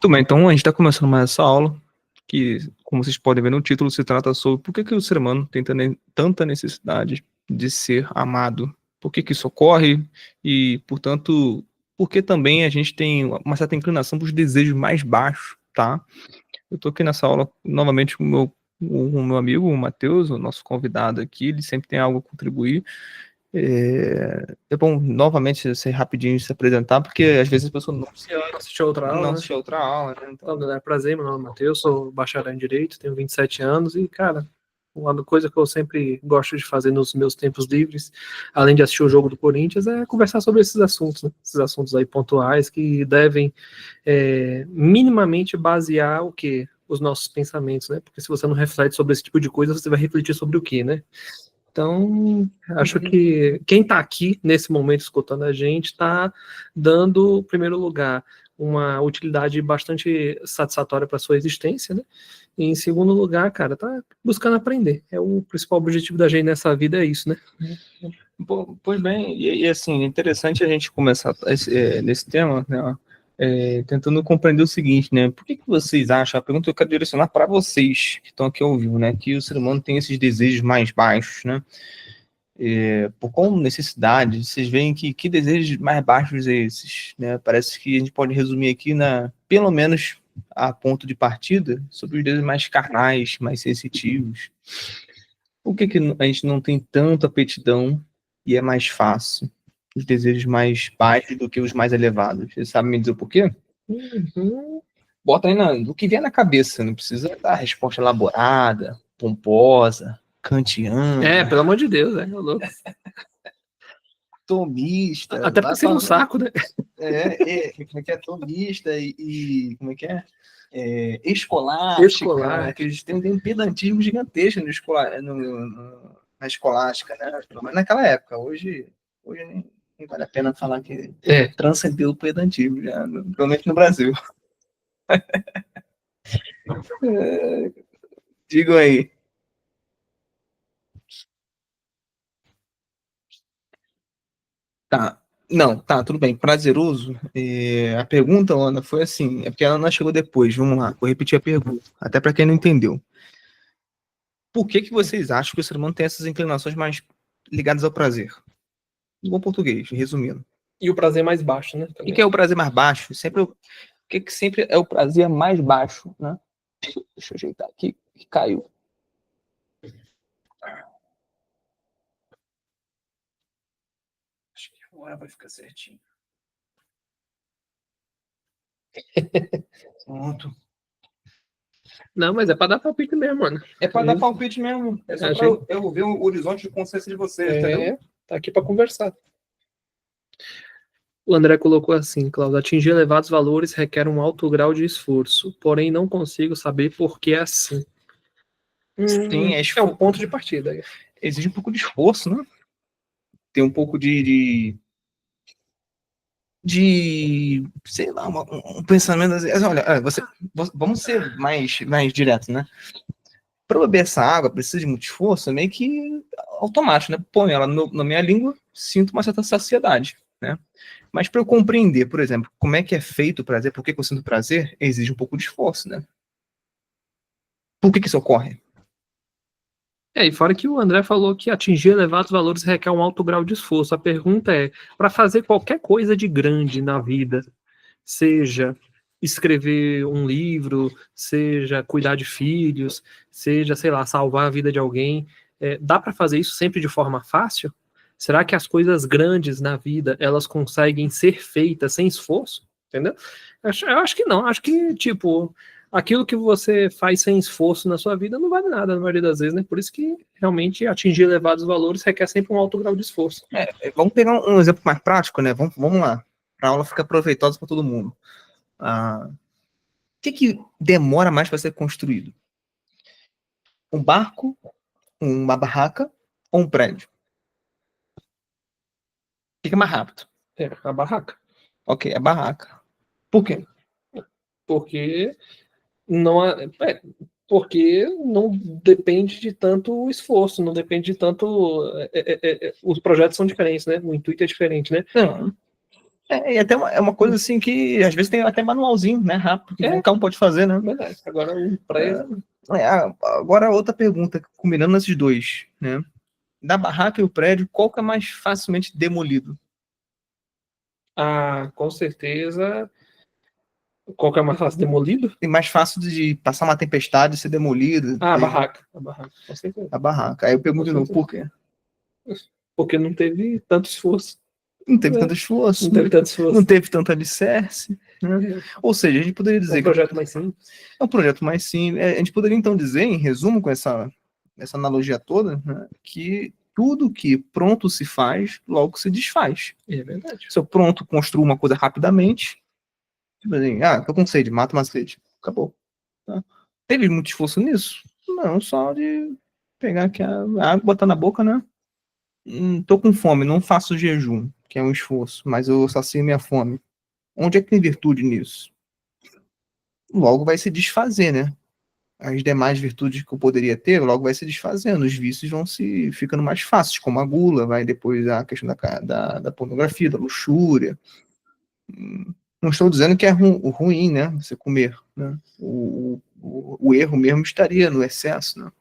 Tudo bem, então a gente está começando mais essa aula, que, como vocês podem ver no título, se trata sobre por que o ser humano tem tanta necessidade de ser amado, por que isso ocorre e, portanto, por que também a gente tem uma certa inclinação para os desejos mais baixos, tá? Eu estou aqui nessa aula novamente com o meu amigo, o Matheus, o nosso convidado aqui, ele sempre tem algo a contribuir. É bom novamente você rapidinho se apresentar, porque às vezes a pessoa não assistiu outra aula, não né? assistiu outra aula, né? Então, prazer, meu nome é Matheus, sou bacharel em Direito, tenho 27 anos e, cara, uma coisa que eu sempre gosto de fazer nos meus tempos livres, além de assistir o jogo do Corinthians, é conversar sobre esses assuntos, né? Esses assuntos aí pontuais que devem minimamente basear o quê? Os nossos pensamentos, né? Porque se você não reflete sobre esse tipo de coisa, você vai refletir sobre o quê, né? Então, acho que quem está aqui nesse momento escutando a gente está dando, em primeiro lugar, uma utilidade bastante satisfatória para sua existência, né? E em segundo lugar, cara, tá buscando aprender. É o principal objetivo da gente nessa vida, é isso, né? Pois bem, e assim, é interessante a gente começar nesse tema, né? Tentando compreender o seguinte, né? Por que vocês acham, a pergunta que eu quero direcionar para vocês que estão aqui ouvindo, né? Que o ser humano tem esses desejos mais baixos, né? Por qual necessidade? Vocês veem que desejos mais baixos é esses, né? Parece que a gente pode resumir aqui pelo menos a ponto de partida, sobre os desejos mais carnais, mais sensitivos. Por que a gente não tem tanta aptidão e é mais fácil os desejos mais baixos do que os mais elevados? Você sabe me dizer o porquê? Bota aí do que vier na cabeça, não precisa dar resposta elaborada, pomposa, kantiana. Pelo amor de Deus, é louco. Tomista. Até porque seria um saco, né? Como é que é? Tomista e como é que é? Escolástica, que eles têm um pedantismo gigantesco na escolástica, né? Pelo menos naquela época. Hoje nem vale a pena falar que transcendeu o pedantismo, já, pelo menos no Brasil. Digo aí. Tá. Não, tá, tudo bem. Prazeroso. A pergunta, Ana, foi assim, porque a Ana chegou depois. Vamos lá, vou repetir a pergunta, até para quem não entendeu. Por que vocês acham que o ser humano tem essas inclinações mais ligadas ao prazer? Em bom português, resumindo. E o prazer mais baixo, né? O que é o prazer mais baixo? O que sempre é o prazer mais baixo, né? Deixa eu ajeitar aqui, que caiu. Acho que agora vai ficar certinho. Pronto. Não, mas é para dar palpite mesmo, mano. É para dar palpite mesmo. É só para eu ver o horizonte de consciência de vocês, entendeu? Tá aqui para conversar. O André colocou assim, Cláudio, atingir elevados valores requer um alto grau de esforço, porém não consigo saber por que é assim. Sim, é um ponto de partida. Exige um pouco de esforço, né? Tem um pouco de sei lá, um pensamento assim, olha, vamos ser mais direto, né? Para beber essa água precisa de muito esforço, é meio que automático, né? Põe ela na minha língua, sinto uma certa saciedade, né? Mas para eu compreender, por exemplo, como é que é feito o prazer, por que eu sinto prazer, exige um pouco de esforço, né? Por que isso ocorre? E fora que o André falou que atingir elevados valores requer um alto grau de esforço. A pergunta é, para fazer qualquer coisa de grande na vida, seja escrever um livro, seja cuidar de filhos, seja, sei lá, salvar a vida de alguém, dá para fazer isso sempre de forma fácil? Será que as coisas grandes na vida, elas conseguem ser feitas sem esforço? Entendeu? Eu acho que não. Acho que, tipo, aquilo que você faz sem esforço na sua vida não vale nada, na maioria das vezes, né? Por isso que, realmente, atingir elevados valores requer sempre um alto grau de esforço. Vamos pegar um exemplo mais prático, né? Vamos lá. Para a aula ficar proveitosa para todo mundo. O que demora mais para ser construído? Um barco, uma barraca ou um prédio? O que é mais rápido? A barraca. Ok, a barraca. Por quê? Porque não depende de tanto esforço, não depende de tanto. Os projetos são diferentes, né? O intuito é diferente, né? Não. E até é uma coisa assim que às vezes tem até manualzinho, né? Rápido, que qualquer um pode fazer, né? Verdade. Agora o prédio. Agora outra pergunta, combinando esses dois, né? Da barraca e o prédio, qual que é mais facilmente demolido? Com certeza. Qual que é mais fácil? Demolido? É mais fácil de passar uma tempestade e ser demolido. A barraca. A barraca, com certeza. A barraca. Aí eu pergunto de novo, por quê? Porque não teve tanto esforço. Não teve tanto esforço. Não teve tanto esforço. Não teve tanto alicerce. Né? Ou seja, a gente poderia dizer É um projeto mais simples. É um projeto mais simples. A gente poderia então dizer, em resumo, com essa analogia toda, né, que tudo que pronto se faz, logo se desfaz. É verdade. Se eu pronto construo uma coisa rapidamente, tipo assim, tô com sede, mata uma sede. Acabou. Tá? Teve muito esforço nisso? Não, só de pegar aqui a água, botar na boca, né? Tô com fome, não faço jejum, que é um esforço, mas eu sacio minha fome. Onde é que tem virtude nisso? Logo vai se desfazer, né? As demais virtudes que eu poderia ter, logo vai se desfazendo, os vícios vão se ficando mais fáceis, como a gula, vai depois a questão da pornografia, da luxúria. Não estou dizendo que é ruim, né, você comer, né? O erro mesmo estaria no excesso, né?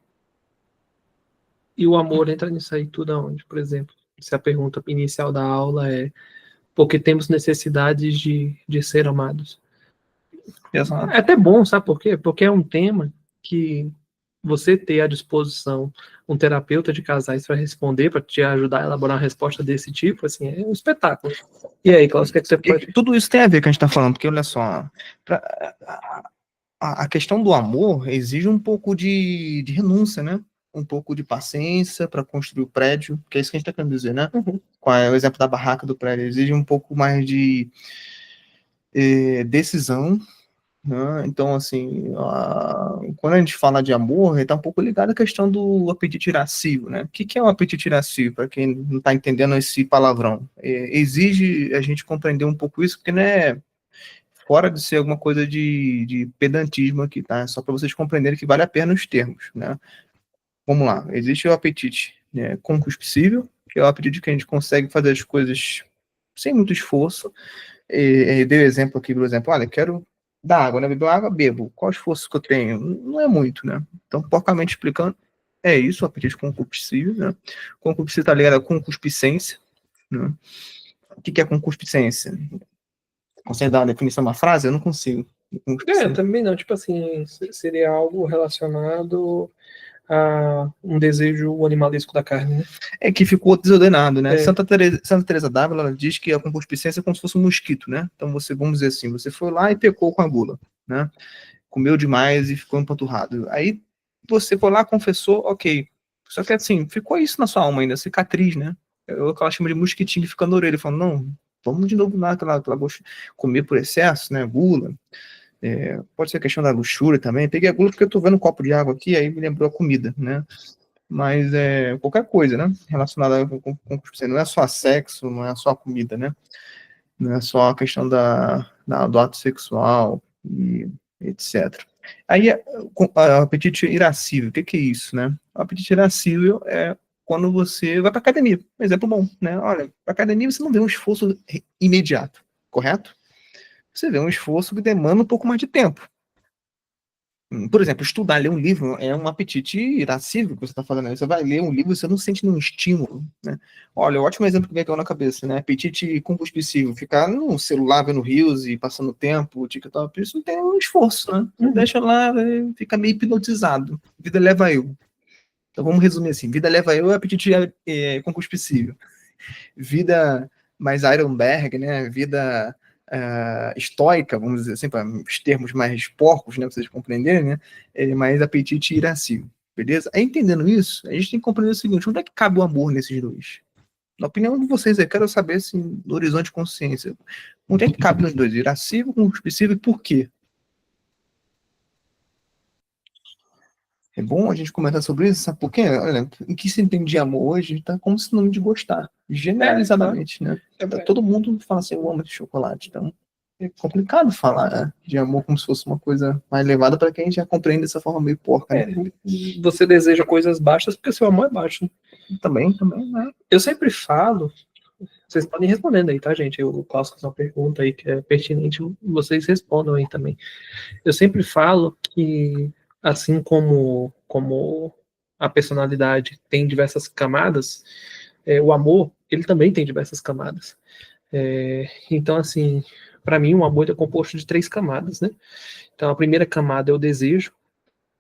E o amor entra nisso aí tudo aonde? Por exemplo, se a pergunta inicial da aula é porque temos necessidades de ser amados. Exato. É até bom, sabe por quê? Porque é um tema que você ter à disposição um terapeuta de casais para responder, para te ajudar a elaborar uma resposta desse tipo, assim, é um espetáculo. E aí, Cláudio, o que é que você pode... Tudo isso tem a ver com o que a gente está falando, porque olha só, a questão do amor exige um pouco de renúncia, né? Um pouco de paciência para construir o prédio, que é isso que a gente está querendo dizer, né? Uhum. Com o exemplo da barraca do prédio, exige um pouco mais de decisão, né? Então, assim, quando a gente fala de amor, está um pouco ligado à questão do apetite irascível, né? O que é o apetite irascível, para quem não está entendendo esse palavrão? Exige a gente compreender um pouco isso, porque não é fora de ser alguma coisa de pedantismo aqui, tá? Só para vocês compreenderem que vale a pena os termos, né? Vamos lá, existe o apetite, né, concupiscível, que é o apetite que a gente consegue fazer as coisas sem muito esforço. Dei o exemplo aqui, por exemplo, olha, quero dar água, né? Beber água, bebo. Qual esforço que eu tenho? Não é muito, né? Então, porcamente explicando, é isso, o apetite concupiscível, né? Concupiscível está ligado à concupiscência, né? O que é concupiscência? Consegue dar uma definição de uma frase? Eu não consigo. Também não, tipo assim, seria algo relacionado a um desejo animalesco da carne, né? É que ficou desordenado, né? Santa Teresa d'Ávila, ela diz que a concupiscência é como se fosse um mosquito, né? Então vamos dizer assim, você foi lá e pecou com a gula, né? Comeu demais e ficou empanturrado. Aí você foi lá, confessou, ok. Só que assim, ficou isso na sua alma ainda, cicatriz, né? Eu chamo de mosquitinho que fica na orelha, falando, não, vamos de novo lá, aquela comer por excesso, né? Gula. Pode ser a questão da luxúria também. Peguei a gula porque eu tô vendo um copo de água aqui, aí me lembrou a comida, né? Mas qualquer coisa, né? Relacionada com não é só sexo, não é só comida, né? Não é só a questão do ato sexual e etc. Aí, o apetite irascível, o que é isso, né? O apetite irascível é quando você vai para academia. Um exemplo bom, né? Olha, para academia você não vê um esforço imediato, correto? Você vê um esforço que demanda um pouco mais de tempo. Por exemplo, estudar, ler um livro é um apetite irascível que você está fazendo. Você vai ler um livro e você não sente nenhum estímulo, né? Olha, o ótimo exemplo que vem aqui na cabeça, né? Apetite concupiscível. Ficar no celular vendo reels e passando tempo, TikTok, isso não tem um esforço, né? Você deixa lá, fica meio hipnotizado. Vida leva eu. Então vamos resumir assim: vida leva eu é apetite concupiscível. Vida mais Ironberg, né? Vida estoica, vamos dizer assim, para os termos mais porcos, né, para vocês compreenderem, né, mais apetite irascível, beleza? Aí, entendendo isso, a gente tem que compreender o seguinte: onde é que cabe o amor nesses dois? Na opinião de vocês, eu quero saber, assim, no horizonte de consciência, onde é que cabe nos dois? Irascível, concupiscível, e por quê? É bom a gente comentar sobre isso, sabe por quê? Olha, o que se entende de amor hoje está como sinônimo de gostar, generalizadamente, né? Todo mundo fala assim, eu amo esse chocolate, então é complicado falar de amor como se fosse uma coisa mais elevada para quem já compreende dessa forma meio porca, né? Você deseja coisas baixas porque seu amor é baixo. Também, né? Eu sempre falo, Vocês podem ir respondendo aí, tá, gente? O Klaus fez uma pergunta aí que é pertinente, vocês respondam aí também. Eu sempre falo que, assim como a personalidade tem diversas camadas, o amor, ele também tem diversas camadas. Então, assim, para mim, o amor é composto de 3 camadas, né? Então, a primeira camada é o desejo,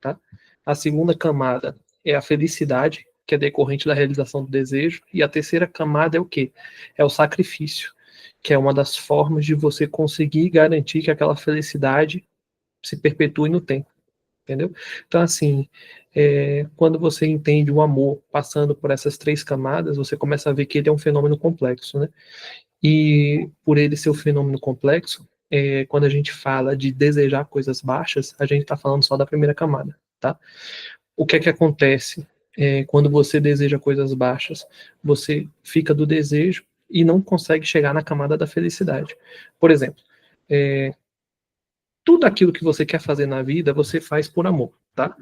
tá? A segunda camada é a felicidade, que é decorrente da realização do desejo. E a terceira camada é o quê? É o sacrifício, que é uma das formas de você conseguir garantir que aquela felicidade se perpetue no tempo, entendeu? Então, assim, quando você entende o amor passando por essas 3 camadas, você começa a ver que ele é um fenômeno complexo, né? E por ele ser um fenômeno complexo, quando a gente fala de desejar coisas baixas, a gente está falando só da primeira camada, tá? O que é que acontece quando você deseja coisas baixas? Você fica do desejo e não consegue chegar na camada da felicidade. Por exemplo, tudo aquilo que você quer fazer na vida, você faz por amor, tá?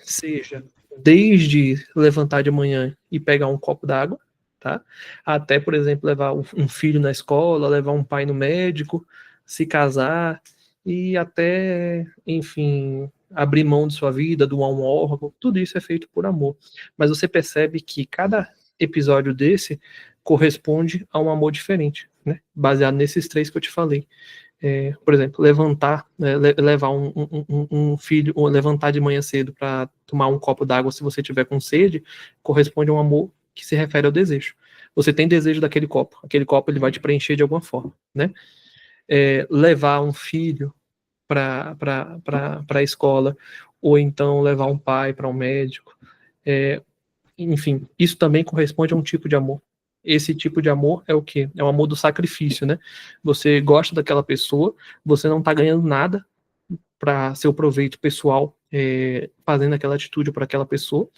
Seja desde levantar de manhã e pegar um copo d'água, tá? Até, por exemplo, levar um filho na escola, levar um pai no médico, se casar e até, enfim, abrir mão de sua vida, doar um órgão, tudo isso é feito por amor. Mas você percebe que cada episódio desse corresponde a um amor diferente, né? Baseado nesses 3 que eu te falei. Por exemplo, levantar, levar um filho, ou levantar de manhã cedo para tomar um copo d'água se você tiver com sede, corresponde a um amor que se refere ao desejo. Você tem desejo daquele copo, aquele copo ele vai te preencher de alguma forma, né? Levar um filho para a escola, ou então levar um pai para um médico, enfim, isso também corresponde a um tipo de amor. Esse tipo de amor é o quê? É o amor do sacrifício, né? Você gosta daquela pessoa, você não está ganhando nada para seu proveito pessoal, fazendo aquela atitude para aquela pessoa,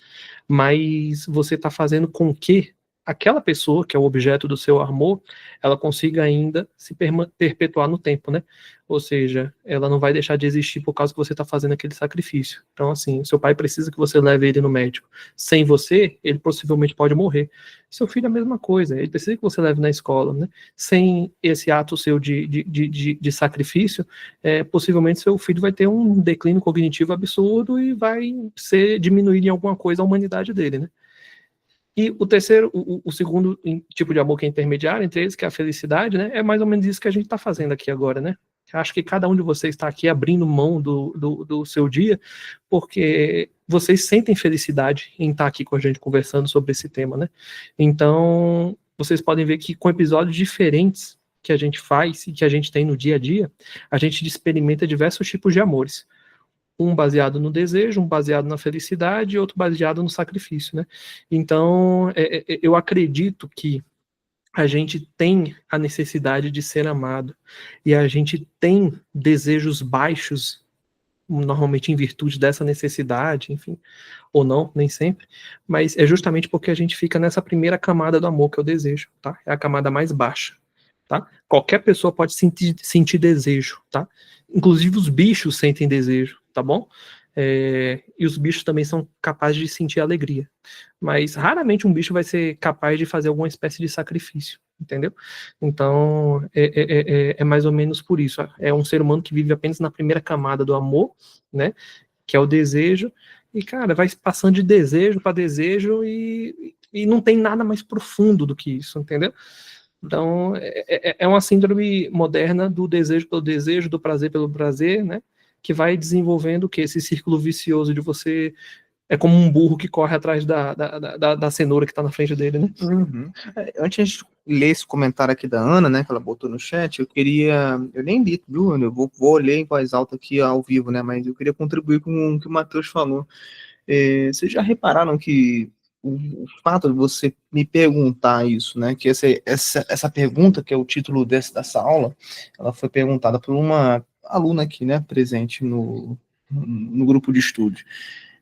mas você está fazendo com que aquela pessoa, que é o objeto do seu amor, ela consiga ainda se perpetuar no tempo, né? Ou seja, ela não vai deixar de existir por causa que você está fazendo aquele sacrifício. Então, assim, seu pai precisa que você leve ele no médico. Sem você, ele possivelmente pode morrer. Seu filho é a mesma coisa, ele precisa que você leve na escola, né? Sem esse ato seu de sacrifício, possivelmente seu filho vai ter um declínio cognitivo absurdo e vai ser diminuído em alguma coisa a humanidade dele, né? E o terceiro, o segundo tipo de amor que é intermediário entre eles, que é a felicidade, né? É mais ou menos isso que a gente está fazendo aqui agora, né? Acho que cada um de vocês está aqui abrindo mão do seu dia, porque vocês sentem felicidade em estar aqui com a gente conversando sobre esse tema, né? Então, vocês podem ver que com episódios diferentes que a gente faz e que a gente tem no dia a dia, a gente experimenta diversos tipos de amores. Um baseado no desejo, um baseado na felicidade e outro baseado no sacrifício, né? Então, eu acredito que a gente tem a necessidade de ser amado e a gente tem desejos baixos, normalmente em virtude dessa necessidade, enfim, ou não, nem sempre, mas é justamente porque a gente fica nessa primeira camada do amor, que é o desejo, tá? É a camada mais baixa, tá? Qualquer pessoa pode sentir desejo, tá? Inclusive os bichos sentem desejo, tá bom? E os bichos também são capazes de sentir alegria. Mas raramente um bicho vai ser capaz de fazer alguma espécie de sacrifício, entendeu? Então, é mais ou menos por isso. É um ser humano que vive apenas na primeira camada do amor, né? Que é o desejo. E, cara, vai passando de desejo para desejo e não tem nada mais profundo do que isso, entendeu? Então, é uma síndrome moderna do desejo pelo desejo, do prazer pelo prazer, né? Que vai desenvolvendo o que? Esse círculo vicioso de você. É como um burro que corre atrás da cenoura que está na frente dele, né? Uhum. Antes de ler esse comentário aqui da Ana, né, que ela botou no chat, eu nem li, viu? Eu vou ler em voz alta aqui ao vivo, né, mas eu queria contribuir com o que o Matheus falou. Vocês já repararam que o fato de você me perguntar isso, né, que essa pergunta, que é o título dessa aula, ela foi perguntada por uma aluna aqui, né, presente no grupo de estudo.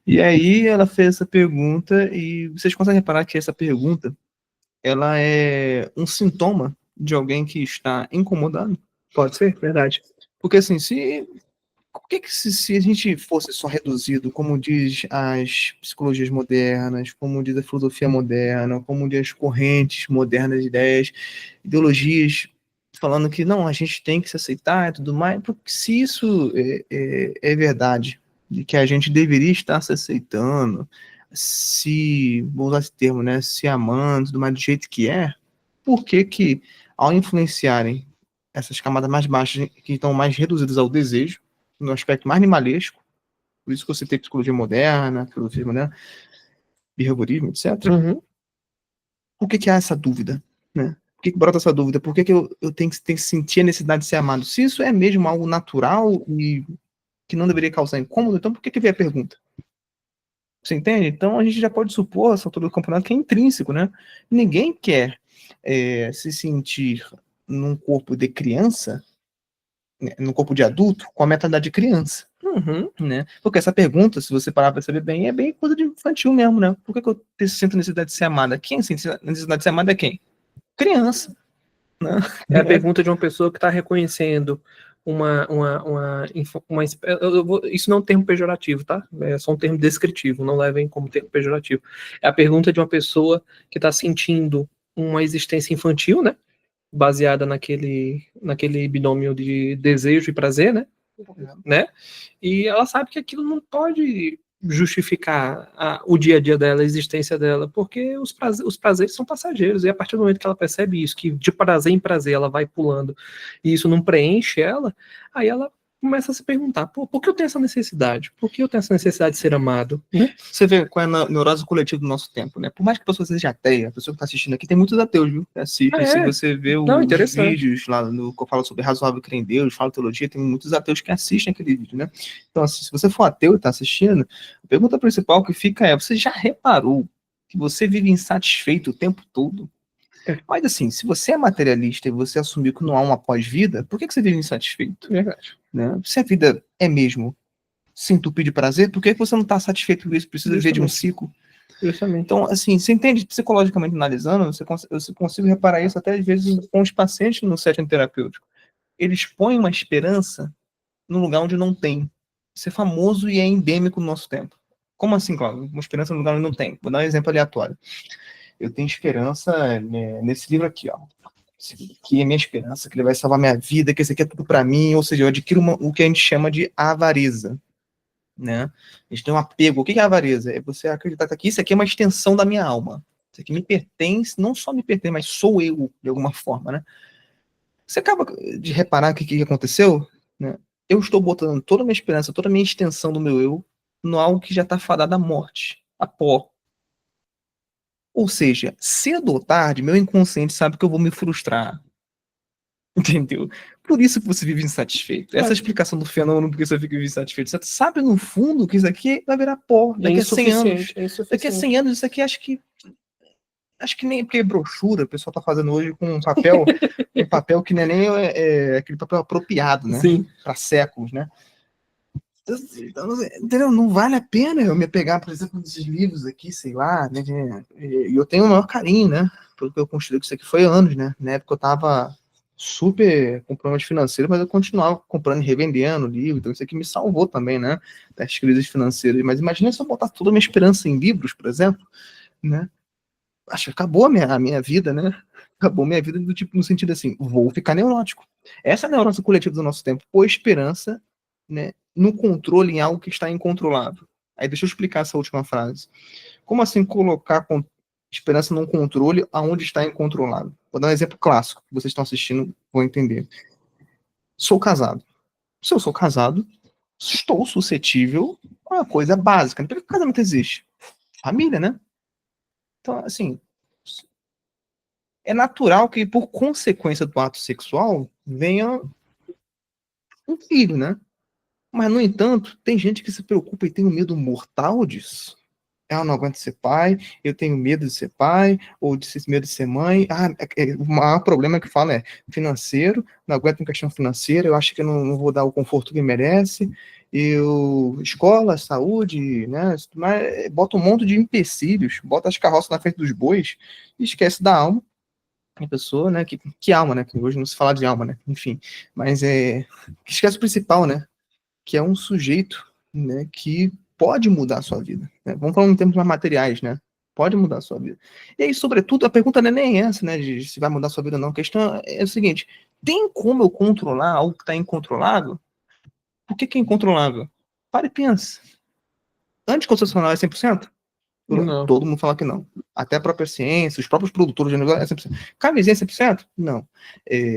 E aí ela fez essa pergunta e vocês conseguem reparar que essa pergunta, ela é um sintoma de alguém que está incomodado? Pode ser, verdade. Porque assim, se Por que se a gente fosse só reduzido, como diz as psicologias modernas, como diz a filosofia moderna, como diz as correntes modernas de ideias, ideologias, falando que não, a gente tem que se aceitar e tudo mais, porque se isso é verdade, de que a gente deveria estar se aceitando, se, vou usar esse termo, né, se amando, tudo mais do jeito que é, por que que, ao influenciarem essas camadas mais baixas, que estão mais reduzidas ao desejo, no aspecto mais animalesco, por isso que eu citei psicologia moderna, filosofia moderna, behaviorismo, etc. Uhum. Por que que há essa dúvida, né? Por que que brota essa dúvida? Por que que eu tenho que sentir a necessidade de ser amado? Se isso é mesmo algo natural e que não deveria causar incômodo, então por que que vem a pergunta? Você entende? Então a gente já pode supor, essa altura do campeonato, que é intrínseco, né? Ninguém quer se sentir num corpo de criança, né, no corpo de adulto, com a mentalidade de criança. Uhum. Né? Porque essa pergunta, se você parar para saber bem, é bem coisa de infantil mesmo, né? Por que eu sinto necessidade de ser amada? Quem sente necessidade de ser amada é quem? Criança. Né? É a pergunta de uma pessoa que está reconhecendo isso não é um termo pejorativo, tá? É só um termo descritivo, não levem como termo pejorativo. É a pergunta de uma pessoa que está sentindo uma existência infantil, né? Baseada naquele binômio de desejo e prazer, né? E ela sabe que aquilo não pode justificar o dia a dia dela, a existência dela, porque os prazeres são passageiros, e a partir do momento que ela percebe isso, que de prazer em prazer ela vai pulando, e isso não preenche ela, aí ela começa a se perguntar, pô, por que eu tenho essa necessidade? Por que eu tenho essa necessidade de ser amado? Né? Você vê qual é a neurose coletiva do nosso tempo, né? Por mais que a pessoa seja ateia, a pessoa que está assistindo aqui, tem muitos ateus, viu? Que assistem. Se você vê os vídeos lá no que eu falo sobre razoável crer em Deus, falo teologia, tem muitos ateus que assistem aquele vídeo, né? Então, assim, se você for ateu e está assistindo, a pergunta principal que fica é: você já reparou que você vive insatisfeito o tempo todo? Mas assim, se você é materialista e você assumiu que não há uma pós-vida, por que você vive insatisfeito? Verdade. Né? Se a vida é mesmo se entupir de prazer, por que você não está satisfeito com isso? Precisa viver de um ciclo? Justamente. Então, assim, você entende, psicologicamente analisando, eu consigo reparar isso até às vezes com os pacientes no setting terapêutico. Eles põem uma esperança num lugar onde não tem. Isso é famoso e é endêmico no nosso tempo. Como assim, Cláudio? Uma esperança num lugar onde não tem. Vou dar um exemplo aleatório. Eu tenho esperança nesse livro aqui, ó. Esse livro aqui é minha esperança, que ele vai salvar minha vida, que esse aqui é tudo para mim, ou seja, eu adquiro o que a gente chama de avareza. Né? A gente tem um apego. O que é a avareza? É você acreditar que isso aqui é uma extensão da minha alma. Isso aqui me pertence, não só me pertence, mas sou eu, de alguma forma, né? Você acaba de reparar o que aconteceu, né? Eu estou botando toda a minha esperança, toda a minha extensão do meu eu no algo que já está fadado à morte, a pó. Ou seja, cedo ou tarde, meu inconsciente sabe que eu vou me frustrar. Entendeu? Por isso que você vive insatisfeito. Essa é a explicação do fenômeno porque você fica insatisfeito. Você sabe, no fundo, que isso aqui vai virar pó daqui a 100 anos. Daqui a 100 anos, isso aqui acho que nem porque brochura o pessoal tá fazendo hoje com um papel que não é nem aquele papel apropriado, né? Sim. Para séculos, né? Então, entendeu? Não vale a pena eu me apegar, por exemplo, nesses livros aqui, sei lá, né? E eu tenho o maior carinho, né? Pelo que eu construí, que isso aqui foi anos, né? Na época eu tava super com problemas financeiros, mas eu continuava comprando e revendendo livro, então isso aqui me salvou também, né? Das crises financeiras. Mas imagina se eu botar toda a minha esperança em livros, por exemplo, né? Acho que acabou a minha vida, né? Acabou a minha vida do tipo, no sentido assim, vou ficar neurótico. Essa é a neurose coletiva do nosso tempo, pôr esperança, né, no controle em algo que está incontrolável. Aí deixa eu explicar essa última frase. Como assim colocar esperança num controle aonde está incontrolável? Vou dar um exemplo clássico, que vocês estão assistindo vão entender. Sou casado. Se eu sou casado, estou suscetível a uma coisa básica. Por que o casamento existe? Família, né? Então, assim, é natural que, por consequência do ato sexual, venha um filho, né? Mas, no entanto, tem gente que se preocupa e tem um medo mortal disso. Eu não aguento ser pai, eu tenho medo de ser pai, ou de ter medo de ser mãe. O maior problema que fala é financeiro, não aguento em questão financeira, eu acho que eu não vou dar o conforto que merece. Escola, saúde, né? Mas bota um monte de empecilhos, bota as carroças na frente dos bois e esquece da alma. A pessoa, né? Que alma, né? Que hoje não se fala de alma, né? Enfim, mas que esquece o principal, né? que é um sujeito, né, que pode mudar a sua vida, né? Vamos falar em termos mais materiais, né? Pode mudar a sua vida. E aí, sobretudo, a pergunta não é nem essa, né, de se vai mudar a sua vida ou não. A questão é o seguinte: tem como eu controlar algo que está incontrolável? Por que é incontrolável? Para e pensa. Anticoncepcional é 100%? Não. Todo mundo fala que não. Até a própria ciência, os próprios produtores de negócio é 100%. Camisinha é 100%? Não.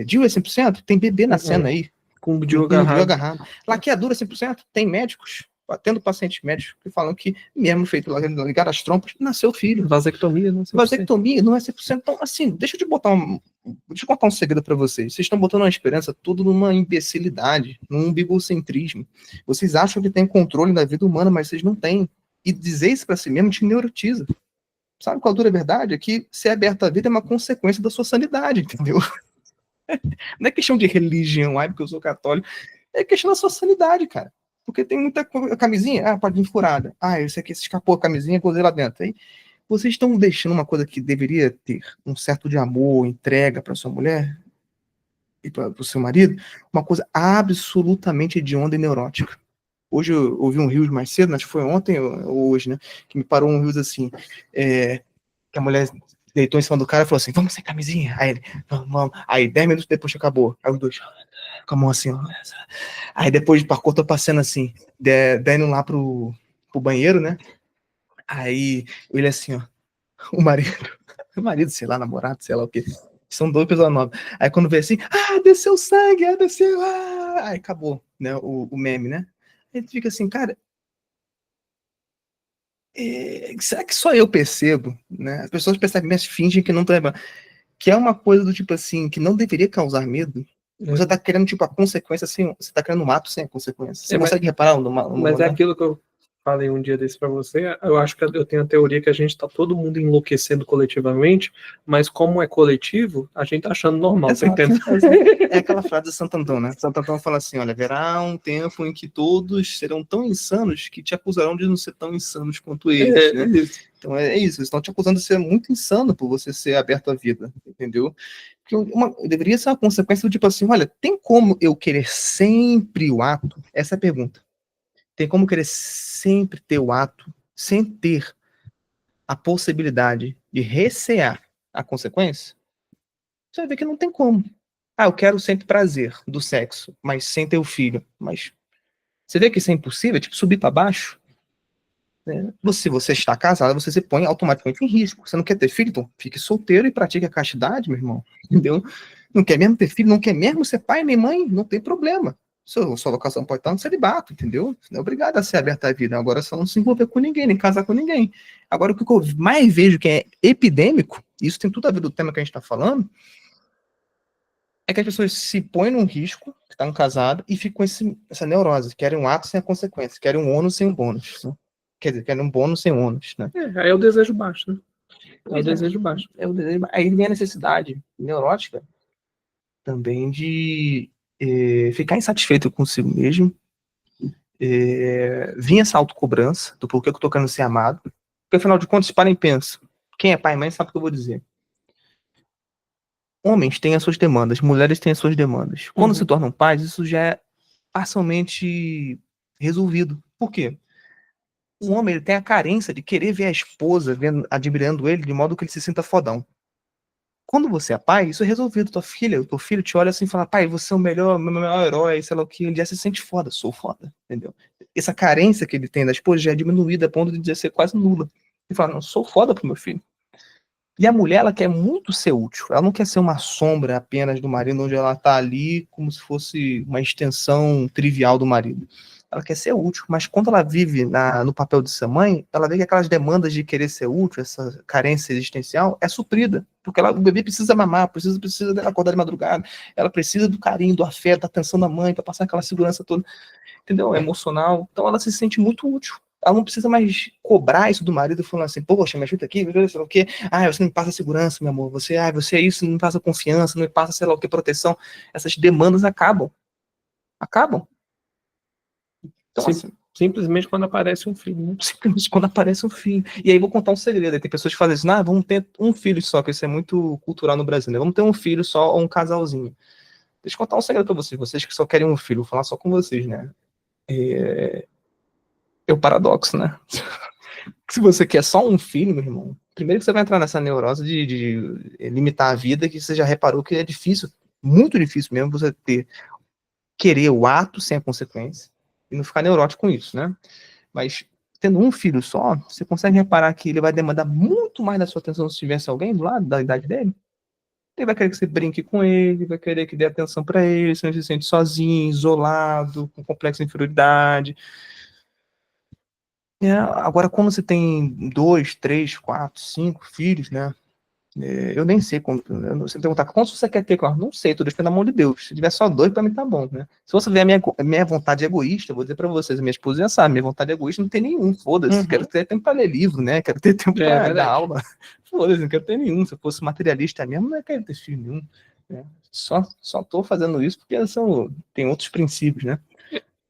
DIU é 100%? Tem bebê nascendo aí. Com o DIU agarrado. agarrado. Laqueadura é 100%? Tem médicos, tendo pacientes médicos que falam que, mesmo feito ligar as trompas, nasceu filho. Vasectomia, não é 100%. Vasectomia não é 100%. Então, assim, deixa eu contar um segredo para vocês. Vocês estão botando uma esperança tudo numa imbecilidade, num bigocentrismo. Vocês acham que tem controle da vida humana, mas vocês não têm. E dizer isso para si mesmo te neurotiza. Sabe qual a dura verdade? É que ser aberto à vida é uma consequência da sua sanidade, entendeu? Não é questão de religião, porque eu sou católico. É questão da sua sanidade, cara. Porque tem muita camisinha, pode vir furada. Isso aqui se escapou a camisinha, cozei lá dentro. Aí vocês estão deixando uma coisa que deveria ter um certo de amor, entrega para sua mulher e para o seu marido, uma coisa absolutamente hedionda e neurótica. Hoje eu ouvi um Rios mais cedo, acho que foi ontem ou hoje, né? Que me parou um Rios assim, que a mulher deitou em cima do cara e falou assim, vamos sem camisinha? Aí ele, vamos. Aí 10 minutos depois que acabou, aí os dois, com a mão assim, ó. Aí depois cortou pra cena assim, indo lá pro banheiro, né? Aí ele assim, ó, o marido, sei lá, namorado, sei lá o quê. São dois pessoas novas. Aí quando vê assim, desceu sangue, desceu, aí acabou, né, o meme, né? Ele fica assim, cara, será que só eu percebo, né? As pessoas percebem, mas fingem que não estão lembrando. Que é uma coisa do tipo assim, que não deveria causar medo. Você tá querendo, tipo, a consequência sem. Você tá querendo um ato sem a consequência. Você consegue reparar mas é aquilo que eu falei um dia desse para você. Eu acho que eu tenho a teoria que a gente tá todo mundo enlouquecendo coletivamente, mas como é coletivo, a gente tá achando normal. Exato, é aquela frase de Santo Antão, né? Santo Antão fala assim: olha, haverá um tempo em que todos serão tão insanos que te acusarão de não ser tão insanos quanto eles, né? Então é isso, eles estão te acusando de ser muito insano por você ser aberto à vida, entendeu? Porque deveria ser uma consequência do tipo assim, olha, tem como eu querer sempre o ato? Essa é a pergunta. Tem como querer sempre ter o ato sem ter a possibilidade de recear a consequência? Você vai ver que não tem como. Eu quero sempre prazer do sexo, mas sem ter o filho. Mas você vê que isso é impossível? É tipo subir para baixo. Né? Se você está casado, você se põe automaticamente em risco. Você não quer ter filho? Então fique solteiro e pratique a castidade, meu irmão. Entendeu? Não quer mesmo ter filho? Não quer mesmo ser pai nem mãe? Não tem problema. Sua vocação pode estar no celibato, entendeu? Não é obrigado a ser aberta à vida. Agora só não se envolver com ninguém, nem casar com ninguém. Agora, o que eu mais vejo que é epidêmico, isso tem tudo a ver do tema que a gente está falando, é que as pessoas se põem num risco, que estão casadas, e ficam com essa neurose. Querem um ato sem a consequência. Querem um ônus sem um bônus. Né? Quer dizer, querem um bônus sem ônus. Né? Aí é o desejo baixo, né? É o desejo baixo. Aí vem a necessidade neurótica também de ficar insatisfeito consigo mesmo, vir essa autocobrança do porquê que eu tô querendo ser amado. Porque, afinal de contas, parem e pensam. Quem é pai e mãe sabe o que eu vou dizer. Homens têm as suas demandas, mulheres têm as suas demandas. Quando se tornam pais, isso já é parcialmente resolvido. Por quê? O homem ele tem a carência de querer ver a esposa admirando ele de modo que ele se sinta fodão. Quando você é pai, isso é resolvido. Teu filho te olha assim e fala, pai, você é o meu melhor herói, sei lá o que, ele já se sente foda, sou foda, entendeu? Essa carência que ele tem da esposa já é diminuída a ponto de ser quase nula. Ele fala, não, sou foda pro meu filho. E a mulher, ela quer muito ser útil. Ela não quer ser uma sombra apenas do marido, onde ela tá ali como se fosse uma extensão trivial do marido. Ela quer ser útil, mas quando ela vive no papel de ser mãe, ela vê que aquelas demandas de querer ser útil, essa carência existencial, é suprida. Porque o bebê precisa mamar, precisa dela acordar de madrugada, ela precisa do carinho, do afeto, da atenção da mãe, para passar aquela segurança toda, entendeu? Emocional. Então ela se sente muito útil. Ela não precisa mais cobrar isso do marido, falando assim, poxa, me ajuda aqui, sei lá o quê. Você não me passa segurança, meu amor. Você é isso, não me passa confiança, não me passa, sei lá o que, proteção. Essas demandas acabam. Acabam. Então, assim, simplesmente quando aparece um filho, né? Simplesmente quando aparece um filho. E aí vou contar um segredo. Tem pessoas que fazem isso, vamos ter um filho só, que isso é muito cultural no Brasil, né? Vamos ter um filho só ou um casalzinho. Deixa eu contar um segredo pra vocês que só querem um filho, vou falar só com vocês, né? É o paradoxo, né? Se você quer só um filho, meu irmão, primeiro que você vai entrar nessa neurose de limitar a vida, que você já reparou que é difícil, muito difícil mesmo você querer o ato sem a consequência e não ficar neurótico com isso, né? Mas tendo um filho só, você consegue reparar que ele vai demandar muito mais da sua atenção se tivesse alguém do lado da idade dele. Ele vai querer que você brinque com ele, vai querer que dê atenção para ele, se não se sente sozinho, isolado, com complexo de inferioridade. Agora, quando você tem 2, 3, 4, 5 filhos, né? Eu nem sei como. Você perguntar quantos você quer ter, claro, não sei, tudo depende da mão de Deus. Se tiver só 2, para mim tá bom, né? Se você ver a minha vontade egoísta, eu vou dizer para vocês, a minha esposa já sabe, minha vontade egoísta não tem nenhum, foda-se. Quero ter tempo para ler livro, né? Quero ter tempo para dar aula. Foda-se, não quero ter nenhum. Se eu fosse materialista mesmo, não quero ter filho nenhum. Né? Só tô fazendo isso porque tem outros princípios, né?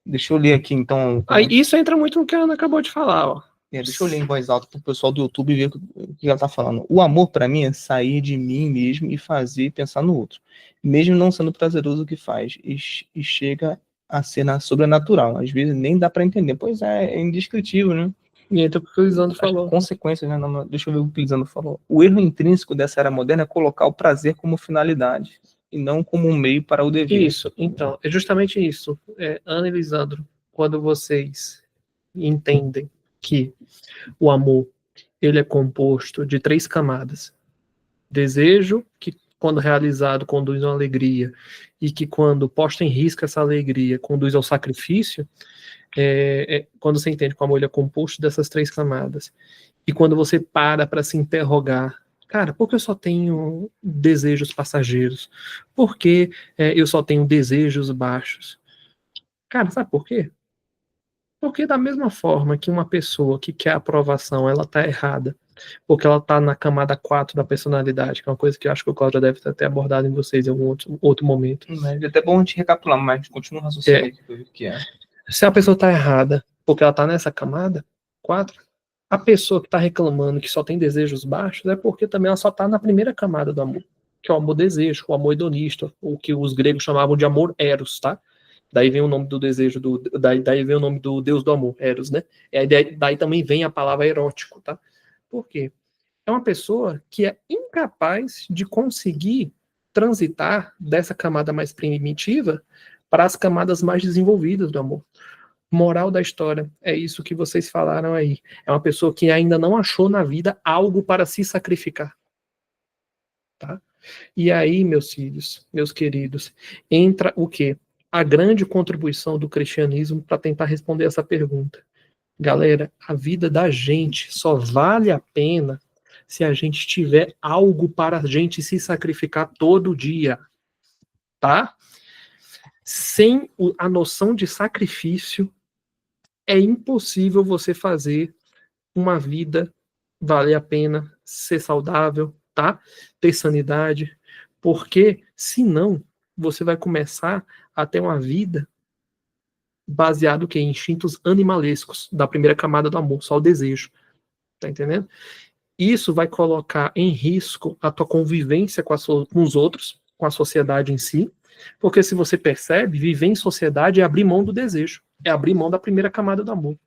Deixa eu ler aqui, então. Aí, isso entra muito no que a Ana acabou de falar, ó. Deixa eu ler em voz alta para o pessoal do YouTube ver o que ela está falando. O amor, para mim, é sair de mim mesmo e fazer e pensar no outro. Mesmo não sendo prazeroso o que faz. E chega a ser sobrenatural. Às vezes nem dá para entender. Pois é indescritível, né? E entra o que o Lisandro falou. Consequências, né? Deixa eu ver o que o Lisandro falou. O erro intrínseco dessa era moderna é colocar o prazer como finalidade e não como um meio para o dever. Isso, então, é justamente isso. Ana e Lisandro, quando vocês entendem que o amor ele é composto de 3 camadas. Desejo, que quando realizado conduz à alegria, e que quando posta em risco essa alegria conduz ao sacrifício, quando você entende que o amor ele é composto dessas 3 camadas, e quando você para se interrogar, cara, por que eu só tenho desejos passageiros? Por que eu só tenho desejos baixos? Cara, sabe por quê? Porque da mesma forma que uma pessoa que quer aprovação, ela tá errada, porque ela tá na camada 4 da personalidade, que é uma coisa que eu acho que o Cláudio já deve ter até abordado em vocês em algum outro momento. É até bom a gente recapitular, mas continua o raciocínio que é. Se a pessoa tá errada, porque ela tá nessa camada 4, a pessoa que tá reclamando que só tem desejos baixos é porque também ela só tá na primeira camada do amor, que é o amor desejo, o amor hedonista, o que os gregos chamavam de amor eros, tá? Daí vem o nome do desejo, daí vem o nome do deus do amor, Eros, né? Daí também vem a palavra erótico, tá? Por quê? É uma pessoa que é incapaz de conseguir transitar dessa camada mais primitiva para as camadas mais desenvolvidas do amor. Moral da história, é isso que vocês falaram aí. É uma pessoa que ainda não achou na vida algo para se sacrificar. Tá? E aí, meus filhos, meus queridos, entra o quê? A grande contribuição do cristianismo para tentar responder essa pergunta. Galera, a vida da gente só vale a pena se a gente tiver algo para a gente se sacrificar todo dia, tá? Sem a noção de sacrifício, é impossível você fazer uma vida valer a pena, ser saudável, tá? Ter sanidade, porque senão você vai começar a ter uma vida baseado em instintos animalescos da primeira camada do amor, só o desejo, tá entendendo? Isso vai colocar em risco a tua convivência com os outros, com a sociedade em si, porque se você percebe, viver em sociedade é abrir mão do desejo, é abrir mão da primeira camada do amor.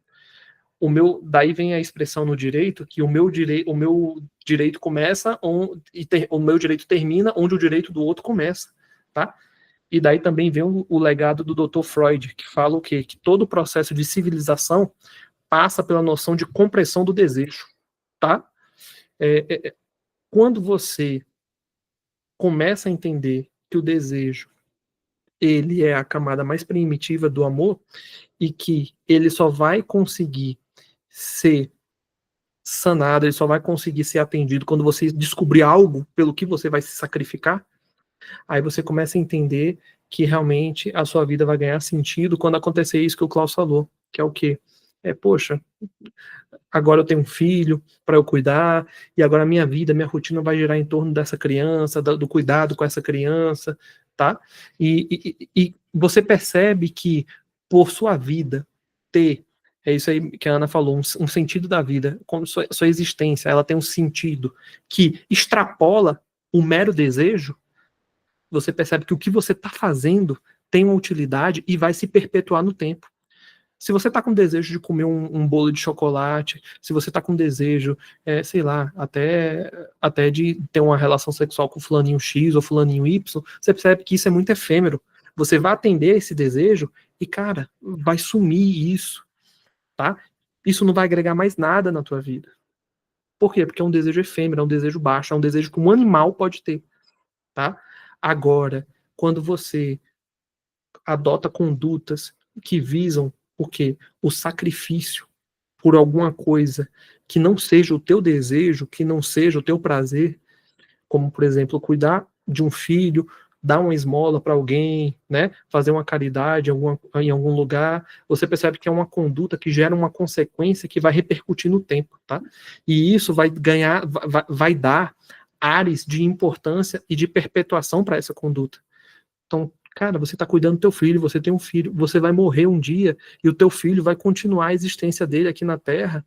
Daí vem a expressão no direito que o meu direito começa o meu direito termina onde o direito do outro começa, tá? E daí também vem o legado do Dr. Freud, que fala o quê? Que todo o processo de civilização passa pela noção de compressão do desejo, tá? Quando você começa a entender que o desejo ele é a camada mais primitiva do amor e que ele só vai conseguir ser sanado, ele só vai conseguir ser atendido quando você descobrir algo pelo que você vai se sacrificar, aí você começa a entender que realmente a sua vida vai ganhar sentido quando acontecer isso que o Klaus falou, que é o quê? Poxa, agora eu tenho um filho para eu cuidar, e agora a minha vida, minha rotina vai girar em torno dessa criança, do cuidado com essa criança, tá? E você percebe que por sua vida ter, é isso aí que a Ana falou, um sentido da vida, como sua existência, ela tem um sentido que extrapola o mero desejo, você percebe que o que você está fazendo tem uma utilidade e vai se perpetuar no tempo. Se você tá com desejo de comer um bolo de chocolate, se você tá com desejo, sei lá, até de ter uma relação sexual com fulaninho X ou fulaninho Y, você percebe que isso é muito efêmero. Você vai atender esse desejo e, cara, vai sumir isso, tá? Isso não vai agregar mais nada na tua vida. Por quê? Porque é um desejo efêmero, é um desejo baixo, é um desejo que um animal pode ter, tá? Agora, quando você adota condutas que visam o quê? O sacrifício por alguma coisa que não seja o teu desejo, que não seja o teu prazer, como, por exemplo, cuidar de um filho, dar uma esmola para alguém, né? Fazer uma caridade em algum lugar, você percebe que é uma conduta que gera uma consequência que vai repercutir no tempo, tá? E isso vai ganhar, vai dar ares de importância e de perpetuação para essa conduta. Então, cara, você está cuidando do teu filho, você tem um filho, você vai morrer um dia e o teu filho vai continuar a existência dele aqui na Terra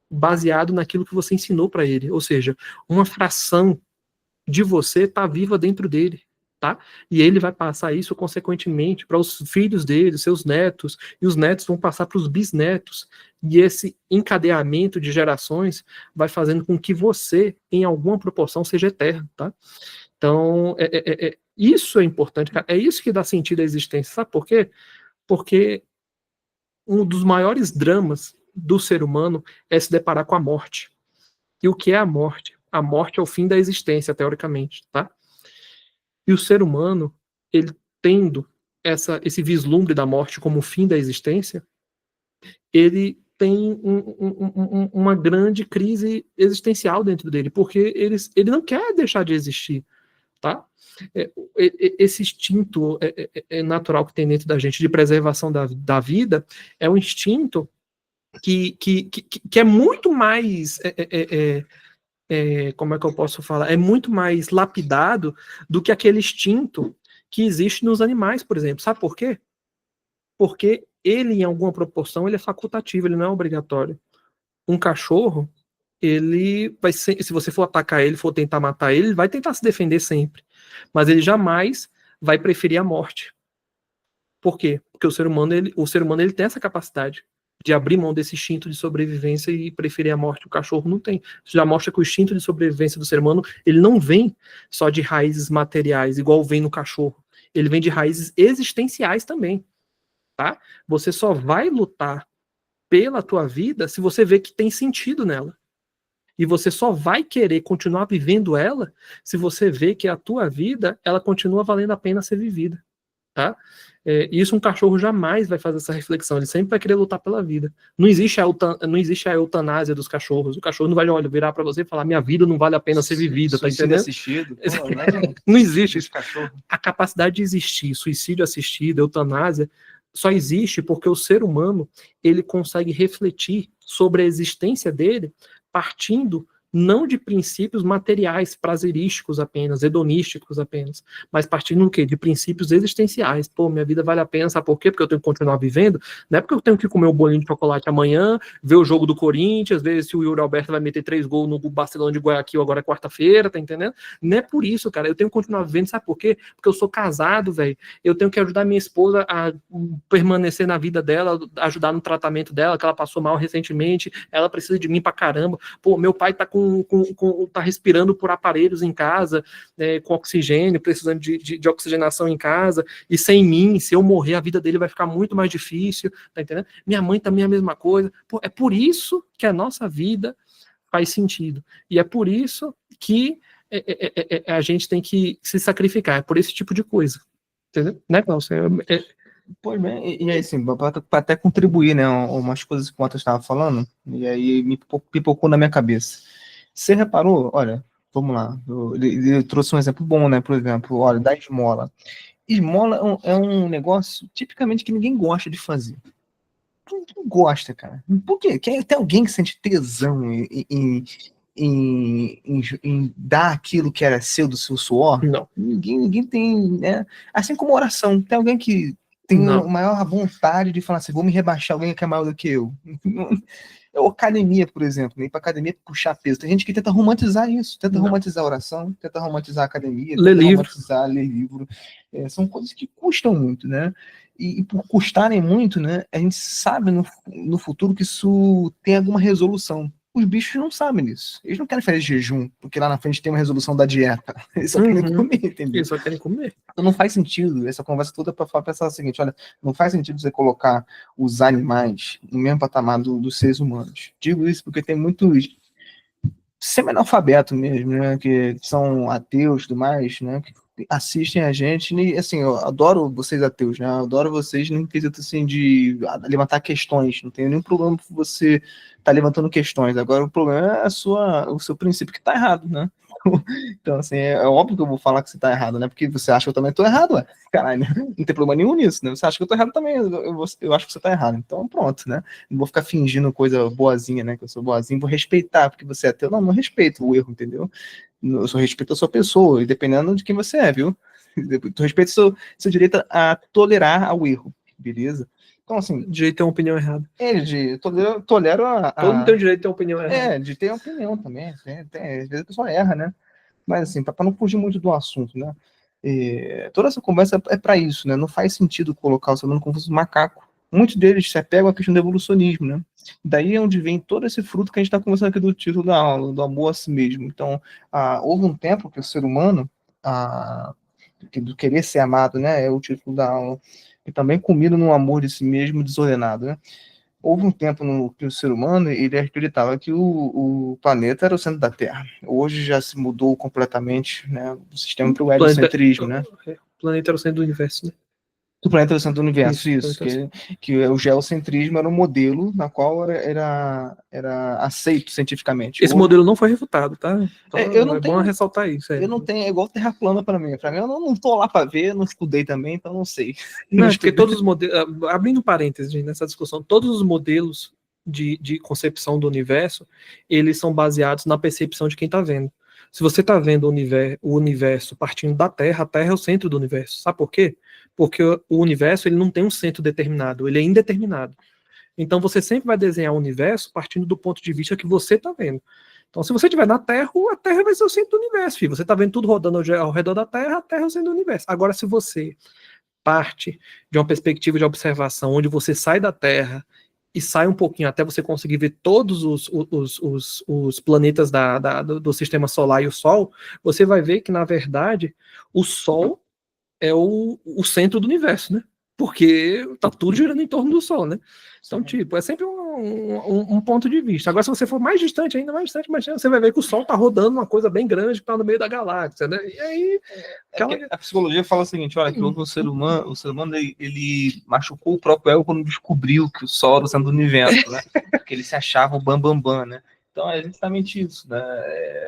baseado naquilo que você ensinou para ele. Ou seja, uma fração de você está viva dentro dele, tá? E ele vai passar isso, consequentemente, para os filhos dele, seus netos, e os netos vão passar para os bisnetos. E esse encadeamento de gerações vai fazendo com que você, em alguma proporção, seja eterno, tá? Então, isso é importante, cara. É isso que dá sentido à existência. Sabe por quê? Porque um dos maiores dramas do ser humano é se deparar com a morte. E o que é a morte? A morte é o fim da existência, teoricamente, tá? E o ser humano, ele tendo esse vislumbre da morte como o fim da existência, ele tem uma grande crise existencial dentro dele, porque ele não quer deixar de existir, tá? Esse instinto natural que tem dentro da gente de preservação da vida é um instinto que é muito mais como é que eu posso falar? É muito mais lapidado do que aquele instinto que existe nos animais, por exemplo. Sabe por quê? Porque ele, em alguma proporção, ele é facultativo, ele não é obrigatório. Um cachorro, ele vai ser, se você for atacar ele, for tentar matar ele vai tentar se defender sempre. Mas ele jamais vai preferir a morte. Por quê? Porque o ser humano ele tem essa capacidade de abrir mão desse instinto de sobrevivência e preferir a morte. O cachorro não tem. Isso já mostra que o instinto de sobrevivência do ser humano, ele não vem só de raízes materiais, igual vem no cachorro. Ele vem de raízes existenciais também, tá? Você só vai lutar pela tua vida se você vê que tem sentido nela. E você só vai querer continuar vivendo ela se você vê que a tua vida, ela continua valendo a pena ser vivida, tá? Isso um cachorro jamais vai fazer essa reflexão, ele sempre vai querer lutar pela vida. Não existe a eutanásia dos cachorros. O cachorro não vai, olha, virar para você e falar, minha vida não vale a pena ser vivida, tá entendendo? Assistido. Pô, não existe isso. A capacidade de existir, suicídio assistido, eutanásia, só existe porque o ser humano, ele consegue refletir sobre a existência dele partindo não de princípios materiais, prazerísticos apenas, hedonísticos apenas, mas partindo do quê? De princípios existenciais. Pô, minha vida vale a pena, sabe por quê? Porque eu tenho que continuar vivendo, não é porque eu tenho que comer um bolinho de chocolate amanhã, ver o jogo do Corinthians, ver se o Yuri Alberto vai meter 3 gols no Barcelona de Guayaquil agora quarta-feira, tá entendendo? Não é por isso, cara, eu tenho que continuar vivendo, sabe por quê? Porque eu sou casado, velho, eu tenho que ajudar minha esposa a permanecer na vida dela, ajudar no tratamento dela, que ela passou mal recentemente, ela precisa de mim pra caramba. Pô, meu pai tá tá respirando por aparelhos em casa, com oxigênio, precisando de oxigenação em casa, e sem mim, se eu morrer, a vida dele vai ficar muito mais difícil, tá entendendo? Minha mãe também é a mesma coisa. Pô, é por isso que a nossa vida faz sentido. E é por isso que a gente tem que se sacrificar, é por esse tipo de coisa. Entendeu? Né, Cláudio? Pois bem, e aí, assim, para até contribuir, né, umas coisas que o Matheus estava falando, e aí me pipocou na minha cabeça. Você reparou, olha, vamos lá, ele trouxe um exemplo bom, né, por exemplo, olha, da esmola. Esmola é um negócio tipicamente que ninguém gosta de fazer. Ninguém gosta, cara. Por quê? Tem alguém que sente tesão em dar aquilo que era seu, do seu suor? Não. Ninguém tem, né? Assim como oração, tem alguém que tem a maior vontade de falar assim, vou me rebaixar, alguém que é maior do que eu. Ou academia, por exemplo, ir pra academia puxar peso. Tem gente que tenta romantizar isso, tenta romantizar a oração, tenta romantizar a academia, ler livro. Romantizar, ler livro. São coisas que custam muito, né? E por custarem muito, né, a gente sabe no futuro que isso tem alguma resolução. Os bichos não sabem disso. Eles não querem fazer jejum, porque lá na frente tem uma resolução da dieta. Eles só querem comer, entendeu? Eles só querem comer. Então não faz sentido, essa conversa toda para pensar o seguinte, olha, não faz sentido você colocar os animais no mesmo patamar dos seres humanos. Digo isso porque tem muitos semi-analfabetos mesmo, né, que são ateus e tudo mais, né, que assistem a gente, e assim, eu adoro vocês ateus, né, eu adoro vocês no quesito assim de levantar questões, não tenho nenhum problema por você estar levantando questões, agora o problema é o seu princípio que tá errado, né. Então, assim, é óbvio que eu vou falar que você tá errado, né? Porque você acha que eu também tô errado, ué. Caralho, não tem problema nenhum nisso, né? Você acha que eu tô errado também, eu acho que você tá errado. Então, pronto, né? Não vou ficar fingindo coisa boazinha, né? Que eu sou boazinho, vou respeitar, porque você é ateu. Não, não respeito o erro, entendeu? Eu só respeito a sua pessoa, e dependendo de quem você é, viu? Tu respeita o seu direito a tolerar ao erro, beleza? Então, assim, Direito a ter uma opinião errada. Tolero Todo mundo tem o direito de ter uma opinião errada. de ter opinião também. Às vezes a pessoa erra, né? Mas assim, para não fugir muito do assunto, né? Toda essa conversa é para isso, né? Não faz sentido colocar o ser humano como fosse um macaco. Muitos deles se apegam à questão do evolucionismo, né? Daí é onde vem todo esse fruto que a gente está conversando aqui do título da aula, do amor a si mesmo. Então, houve um tempo que o ser humano, do querer ser amado, né? É o título da aula, e também comido no amor de si mesmo desordenado, né? Houve um tempo no que o ser humano ele acreditava que o planeta era o centro da Terra. Hoje já se mudou completamente, né, o sistema para o heliocentrismo, né? O planeta era o centro do universo, né? O planeta era o centro do universo, isso Então, que o geocentrismo era um modelo na qual era aceito cientificamente. esse modelo não foi refutado, tá? Então, eu não bom ressaltar isso. Eu não tenho, é igual terra plana para mim. Para mim, eu não tô lá para ver, não estudei também, então não sei. Não, porque todos os modelos, abrindo parênteses nessa discussão, todos os modelos de concepção do universo, eles são baseados na percepção de quem está vendo. Se você está vendo o universo partindo da Terra, a Terra é o centro do universo. Sabe por quê? Porque o universo ele não tem um centro determinado, ele é indeterminado. Então você sempre vai desenhar o universo partindo do ponto de vista que você está vendo. Então, se você estiver na Terra, a Terra vai ser o centro do universo. Filho. Você está vendo tudo rodando ao redor da Terra, a Terra é o centro do universo. Agora, se você parte de uma perspectiva de observação, onde você sai da Terra e sai um pouquinho até você conseguir ver todos os planetas do sistema solar e o Sol, você vai ver que, na verdade, o Sol é o centro do universo, né? Porque tá tudo girando em torno do Sol, né? Então, tipo, é sempre um ponto de vista. Agora, se você for mais distante, ainda mais distante, mas você vai ver que o Sol tá rodando uma coisa bem grande que tá no meio da galáxia, né? E aí... A psicologia fala o seguinte, olha, que o ser humano ele machucou o próprio ego quando descobriu que o Sol era o centro do universo, né? Porque ele se achava o bambambam, né? Então é justamente isso, né?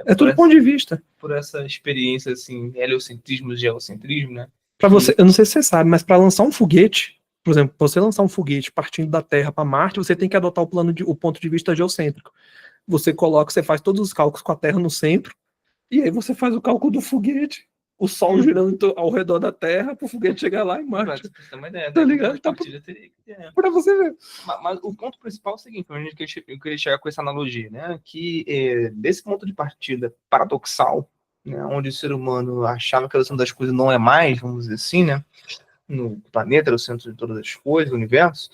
É tudo ponto de vista. Por essa experiência, assim, heliocentrismo, geocentrismo, né? Para você, eu não sei se você sabe, mas para lançar um foguete, por exemplo, para você lançar um foguete partindo da Terra para Marte, você tem que adotar o ponto de vista geocêntrico. Você faz todos os cálculos com a Terra no centro, e aí você faz o cálculo do foguete, o Sol girando ao redor da Terra, para o foguete chegar lá em Marte. Pra você ter uma ideia, tá ligado? Para você ver. Mas o ponto principal é o seguinte, eu queria chegar com essa analogia, né? Que desse ponto de partida paradoxal, né, onde o ser humano achava que era o centro das coisas, não é mais, vamos dizer assim, né? No planeta era o centro de todas as coisas, do universo.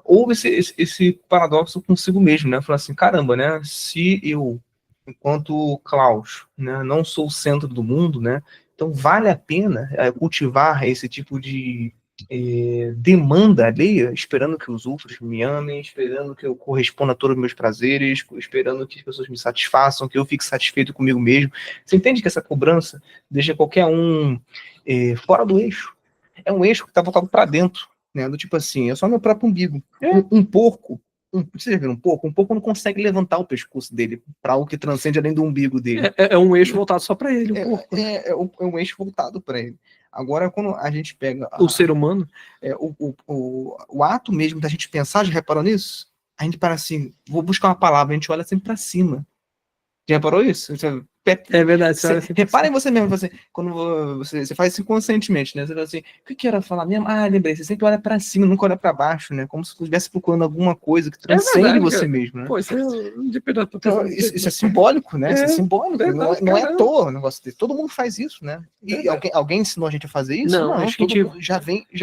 Houve esse paradoxo consigo mesmo, né? Falar assim, caramba, né? Se eu, enquanto Klaus, né, não sou o centro do mundo, né? Então vale a pena cultivar esse tipo de demanda alheia, esperando que os outros me amem, esperando que eu corresponda a todos os meus prazeres, esperando que as pessoas me satisfaçam, que eu fique satisfeito comigo mesmo. Você entende que essa cobrança deixa qualquer um fora do eixo? É um eixo que está voltado para dentro, né? Do tipo assim, é só meu próprio umbigo. Um porco, você já viu um porco? Um porco não consegue levantar o pescoço dele para algo que transcende além do umbigo dele. É um eixo voltado só para ele, um porco. É um eixo voltado para ele. Agora, quando a gente pega o ser humano, o ato mesmo da gente pensar, já reparou nisso? A gente para assim, vou buscar uma palavra, a gente olha sempre para cima. Já reparou isso? Você É verdade. Assim, reparem você mesmo, quando você faz isso inconscientemente, né? Você fala assim, o que eu era falar mesmo? Ah, lembrei, você sempre olha pra cima, nunca olha pra baixo, né? Como se você estivesse procurando alguma coisa que transcende verdade, você cara. mesmo, né? Pô, isso não tinha pensado pra Então, pensar nisso. isso é simbólico, né? Isso é simbólico, Verdade, não é à caramba. toa o negócio desse. Todo mundo faz isso, né? E Verdade. alguém ensinou a gente a fazer isso? Não, é Não, todo instintivo. mundo já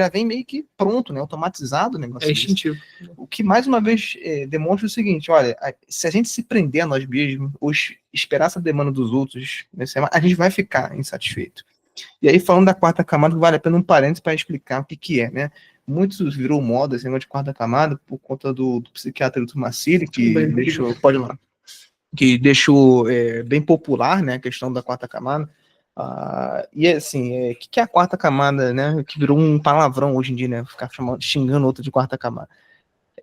vem meio que pronto, né? Automatizado o negócio É desse. instintivo. O que mais uma vez demonstra o seguinte: olha, se a gente se prender a nós mesmos, ou esperar essa demanda dos outros, né, a gente vai ficar insatisfeito. E aí, falando da quarta camada, vale a pena um parênteses para explicar o que é, né? Muitos virou moda esse negócio de quarta camada por conta do psiquiatra do Massili, que deixou, pode ir lá, que deixou bem popular, né, a questão da quarta camada. E assim, o que é a quarta camada, né? Que virou um palavrão hoje em dia, né? Ficar xingando outro de quarta camada.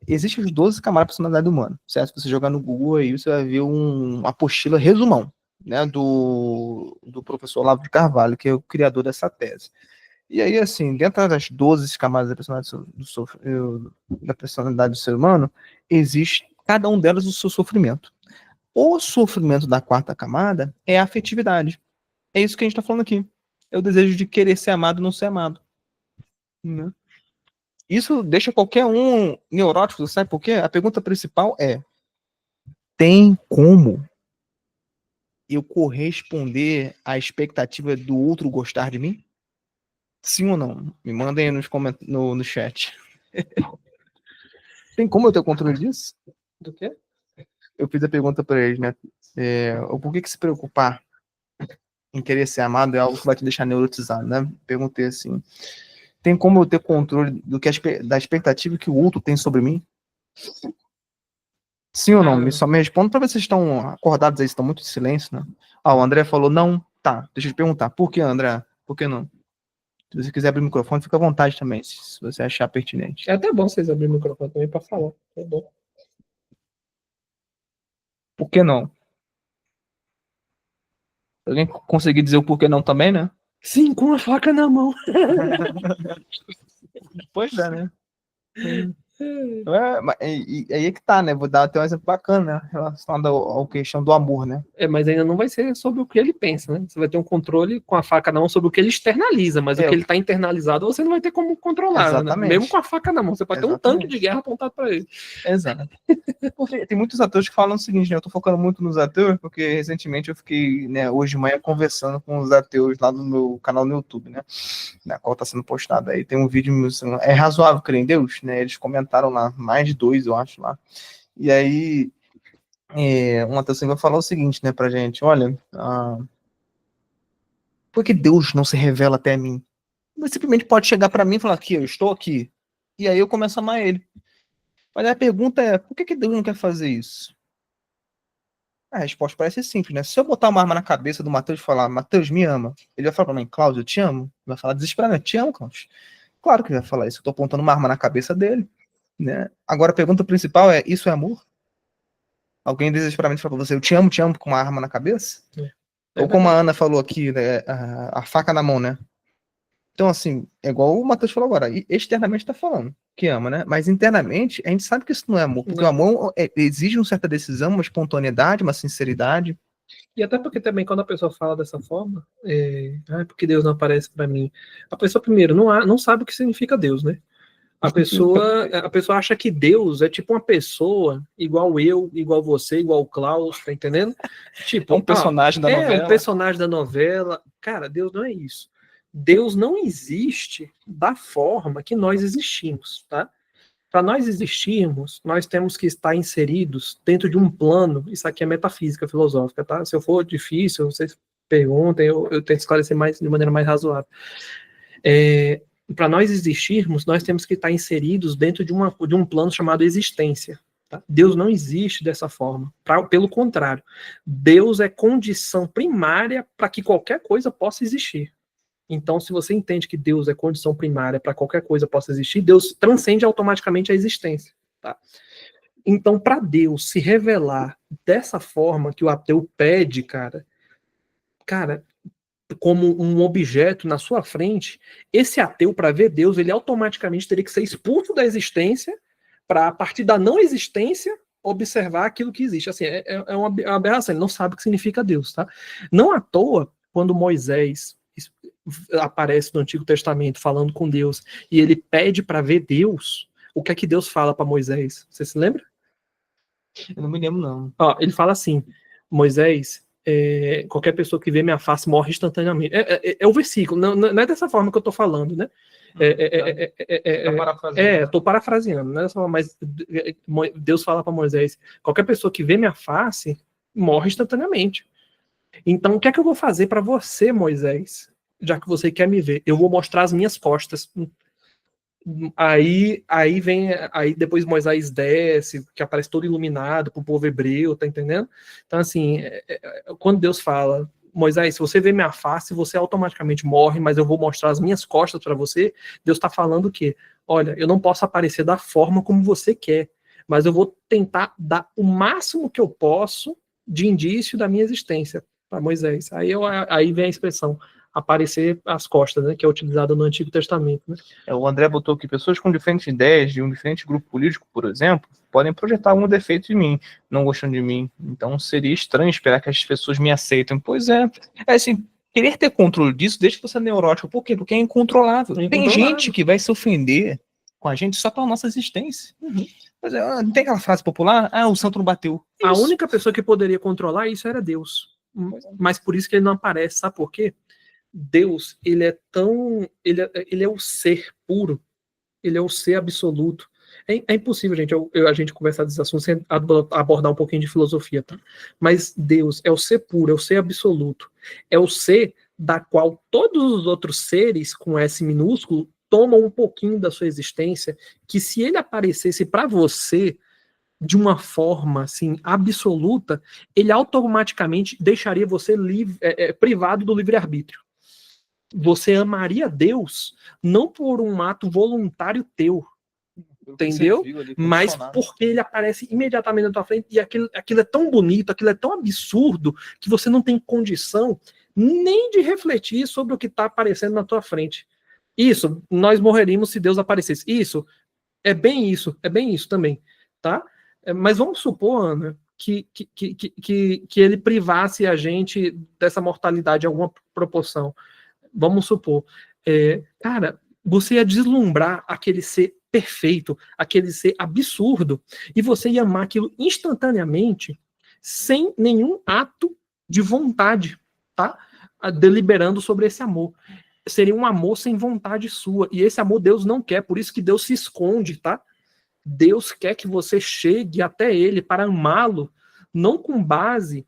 Existem os 12 camadas da personalidade humana, certo? Se você jogar no Google aí, você vai ver uma apostila resumão, né, do professor Olavo de Carvalho, que é o criador dessa tese. E aí, assim, dentro das 12 camadas da personalidade do ser humano, existe cada um delas o seu sofrimento. O sofrimento da quarta camada é a afetividade. É isso que a gente está falando aqui. É o desejo de querer ser amado e não ser amado. Né? Isso deixa qualquer um neurótico, sabe por quê? A pergunta principal é: tem como eu corresponder à expectativa do outro gostar de mim? Sim ou não? Me mandem aí no chat. Tem como eu ter controle disso? Do quê? Eu fiz a pergunta para eles, né? Por que se preocupar em querer ser amado é algo que vai te deixar neurotizado, né? Perguntei assim: tem como eu ter controle da expectativa que o outro tem sobre mim? Sim ou não? Só me responda para ver se vocês estão acordados aí, estão muito em silêncio, né? O André falou não. Tá, deixa eu te perguntar. Por que, André? Por que não? Se você quiser abrir o microfone, fica à vontade também, se você achar pertinente. É até bom vocês abrirem o microfone também para falar. É bom. Por que não? Alguém conseguir dizer o porquê não também, né? Sim, com a faca na mão. Pois é, né? Aí é que tá, né? Vou dar até um exemplo bacana, né? Relacionado ao questão do amor, né? Mas ainda não vai ser sobre o que ele pensa, né? Você vai ter um controle com a faca na mão sobre o que ele externaliza, mas o que ele está internalizado você não vai ter como controlar, exatamente. Né? Mesmo com a faca na mão, você pode ter um tanque de guerra apontado para ele. Exato. Porque tem muitos atores que falam o seguinte, né? Eu tô focando muito nos atores, porque recentemente eu fiquei, né, hoje de manhã conversando com os atores lá no meu canal no YouTube, né? Na qual tá sendo postado aí. Tem um vídeo, assim, é razoável crer em Deus, né? Eles comentaram lá, mais de 2, eu acho, lá. E aí, um ateu vai falar o seguinte, né, pra gente: olha, por que Deus não se revela até mim? Ele simplesmente pode chegar para mim e falar: aqui, eu estou aqui. E aí eu começo a amar ele. Mas a pergunta é: por que Deus não quer fazer isso? A resposta parece simples, né? Se eu botar uma arma na cabeça do Matheus e falar: Matheus, me ama, ele vai falar pra mim: Cláudio, eu te amo. Ele vai falar desesperadamente: te amo, Cláudio. Claro que ele vai falar isso. Eu tô apontando uma arma na cabeça dele, né? Agora a pergunta principal é: isso é amor? Alguém desesperadamente fala pra você: eu te amo, com uma arma na cabeça? Ou como a Ana falou aqui, né, a faca na mão, né? Então, assim, é igual o Matheus falou agora, externamente tá falando que ama, né? Mas internamente, a gente sabe que isso não é amor, porque o amor exige uma certa decisão, uma espontaneidade, uma sinceridade. E até porque também, quando a pessoa fala dessa forma, porque Deus não aparece para mim, a pessoa, primeiro, não sabe o que significa Deus, né? A pessoa acha que Deus é tipo uma pessoa igual eu, igual você, igual o Klaus, tá entendendo? Tipo, um personagem da novela. É um personagem da novela. Cara, Deus não é isso. Deus não existe da forma que nós existimos, tá? Para nós existirmos, nós temos que estar inseridos dentro de um plano. Isso aqui é metafísica filosófica, tá? Se eu for difícil, vocês perguntem, eu tento esclarecer de maneira mais razoável. Para nós existirmos, nós temos que estar inseridos dentro de um plano chamado existência. Tá? Deus não existe dessa forma. Pelo contrário, Deus é condição primária para que qualquer coisa possa existir. Então, se você entende que Deus é condição primária para qualquer coisa possa existir, Deus transcende automaticamente a existência. Tá? Então, para Deus se revelar dessa forma que o ateu pede, cara, como um objeto na sua frente, esse ateu, para ver Deus, ele automaticamente teria que ser expulso da existência para, a partir da não existência, observar aquilo que existe. Assim, é uma aberração, ele não sabe o que significa Deus, tá? Não à toa, quando Moisés aparece no Antigo Testamento falando com Deus e ele pede para ver Deus, o que é que Deus fala para Moisés? Você se lembra? Eu não me lembro, não. Ó, ele fala assim, Moisés, qualquer pessoa que vê minha face morre instantaneamente. É o versículo, não é dessa forma que eu estou falando, né? Tá parafraseando. Estou parafraseando, não é dessa forma, mas Deus fala para Moisés, qualquer pessoa que vê minha face morre instantaneamente. Então, o que é que eu vou fazer para você, Moisés? Já que você quer me ver, eu vou mostrar as minhas costas. Aí depois Moisés desce, que aparece todo iluminado pro povo hebreu, tá entendendo? Então, assim, quando Deus fala, Moisés, se você vê minha face, você automaticamente morre, mas eu vou mostrar as minhas costas para você, Deus está falando o quê? Olha, eu não posso aparecer da forma como você quer, mas eu vou tentar dar o máximo que eu posso de indício da minha existência para Moisés. Aí vem a expressão aparecer as costas, né, que é utilizada no Antigo Testamento. Né? O André botou que pessoas com diferentes ideias de um diferente grupo político, por exemplo, podem projetar algum defeito em mim, não gostando de mim. Então seria estranho esperar que as pessoas me aceitem. Pois é assim, querer ter controle disso deixa você neurótico. Por quê? Porque é incontrolável. Tem gente que vai se ofender com a gente só pela nossa existência. Pois é, não tem aquela frase popular? O santo não bateu. Isso. A única pessoa que poderia controlar isso era Deus. Mas por isso que ele não aparece, sabe por quê? Deus, ele é o ser puro, ele é o ser absoluto. É impossível, gente, a gente conversar desses assuntos sem abordar um pouquinho de filosofia, tá? Mas Deus é o ser puro, é o ser absoluto, é o ser da qual todos os outros seres com S minúsculo tomam um pouquinho da sua existência, que se ele aparecesse para você de uma forma assim absoluta, ele automaticamente deixaria você privado do livre-arbítrio. Você amaria Deus não por um ato voluntário teu, entendeu? Mas porque ele aparece imediatamente na tua frente e aquilo é tão bonito, aquilo é tão absurdo que você não tem condição nem de refletir sobre o que está aparecendo na tua frente. Isso, nós morreríamos se Deus aparecesse. Isso é bem isso também, tá? Mas vamos supor, Ana, que ele privasse a gente dessa mortalidade em alguma proporção. Vamos supor, cara, você ia deslumbrar aquele ser perfeito, aquele ser absurdo, e você ia amar aquilo instantaneamente, sem nenhum ato de vontade, tá? Deliberando sobre esse amor. Seria um amor sem vontade sua, e esse amor Deus não quer, por isso que Deus se esconde, tá? Deus quer que você chegue até ele para amá-lo, não com base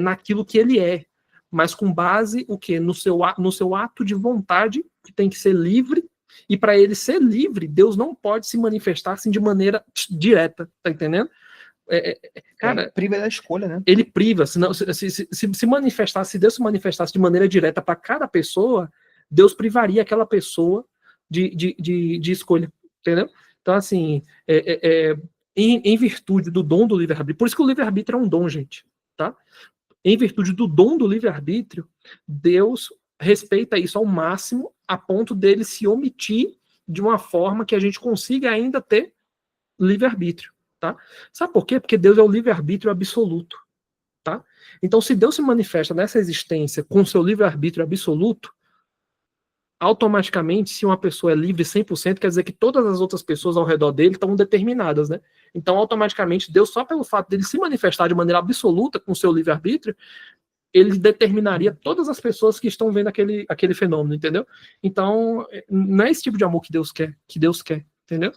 naquilo que ele é, mas com base o quê? No seu ato de vontade, que tem que ser livre, e para ele ser livre, Deus não pode se manifestar assim de maneira direta, tá entendendo? Cara, priva da escolha, né? Ele priva, senão, se manifestasse, se Deus se manifestasse de maneira direta para cada pessoa, Deus privaria aquela pessoa de escolha, entendeu? Então, assim, em virtude do dom do livre-arbítrio, por isso que o livre-arbítrio é um dom, gente, tá? Em virtude do dom do livre-arbítrio, Deus respeita isso ao máximo, a ponto dele se omitir de uma forma que a gente consiga ainda ter livre-arbítrio, tá? Sabe por quê? Porque Deus é o livre-arbítrio absoluto, tá? Então, se Deus se manifesta nessa existência com seu livre-arbítrio absoluto, automaticamente, se uma pessoa é livre 100%, quer dizer que todas as outras pessoas ao redor dele estão determinadas, né? Então, automaticamente, Deus, só pelo fato dele se manifestar de maneira absoluta com o seu livre-arbítrio, ele determinaria todas as pessoas que estão vendo aquele fenômeno, entendeu? Então, não é esse tipo de amor que Deus quer, entendeu?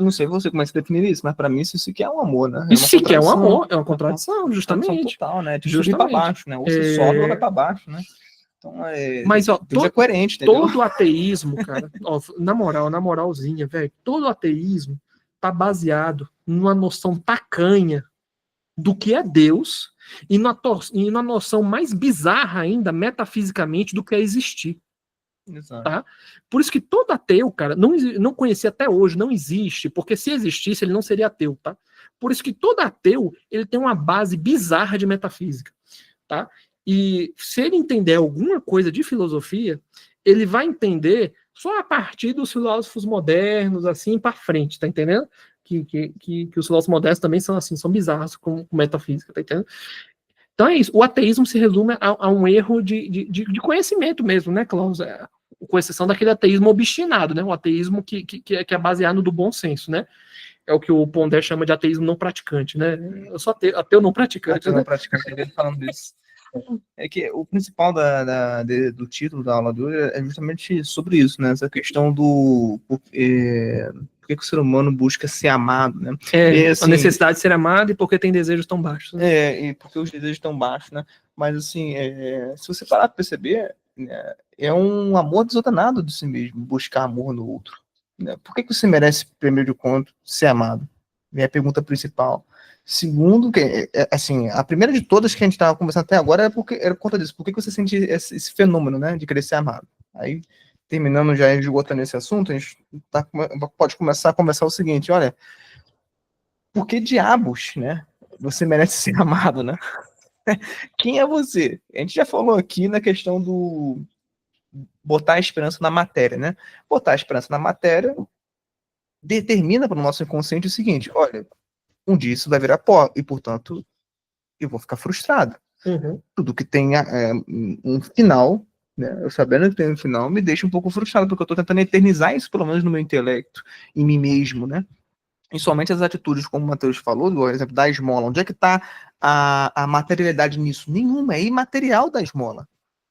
Não sei você como é que você define isso, mas para mim isso aqui é um amor, né? Isso sim que é um amor, é uma contradição, justamente. Total, né? De subir para baixo, né? Ou você sobe ou vai para baixo, né? Então, mas, ó, Deus é coerente, entendeu? Todo ateísmo, cara, ó, na moralzinha, velho, todo ateísmo tá baseado numa noção tacanha do que é Deus e na noção mais bizarra ainda, metafisicamente, do que é existir. Exato. Tá? Por isso que todo ateu, cara, não conhecia até hoje, não existe, porque se existisse, ele não seria ateu, tá? Por isso que todo ateu, ele tem uma base bizarra de metafísica, tá? E se ele entender alguma coisa de filosofia, ele vai entender só a partir dos filósofos modernos, assim, para frente, tá entendendo? que os filósofos modernos também são assim, são bizarros com metafísica, tá entendendo? Então é isso, o ateísmo se resume a um erro de conhecimento mesmo, né, Klaus? Com exceção daquele ateísmo obstinado, né? O ateísmo que é baseado no bom senso, né? É o que o Pondé chama de ateísmo não praticante, né? Eu sou ateu não praticante. Ateu né? não praticante, ele falando disso. É que o principal do título da aula de hoje é justamente sobre isso, né? Essa questão do por que o ser humano busca ser amado, né? E, assim, a necessidade de ser amado e porque tem desejos tão baixos. Né? E porque os desejos estão baixos, né? Mas assim, se você parar para perceber, né, é um amor desordenado de si mesmo, buscar amor no outro. Né? Por que você merece, primeiro de conta, ser amado? É a pergunta principal. Segundo, assim, a primeira de todas que a gente estava conversando até agora era por conta disso. Por que você sente esse fenômeno, né, de querer ser amado? Aí, terminando já esgotando esse assunto, a gente pode começar a conversar o seguinte: olha, por que diabos, né? Você merece ser amado, né? Quem é você? A gente já falou aqui na questão do botar a esperança na matéria, né? Botar a esperança na matéria determina para o nosso inconsciente o seguinte: olha, um dia isso vai virar pó e, portanto, eu vou ficar frustrado. Uhum. Tudo que tem um final, né? Eu sabendo que tem um final, me deixa um pouco frustrado, porque eu estou tentando eternizar isso, pelo menos no meu intelecto, em mim mesmo, né? E somente as atitudes, como o Matheus falou, por exemplo, da esmola. Onde é que está a materialidade nisso? Nenhuma, é imaterial da esmola.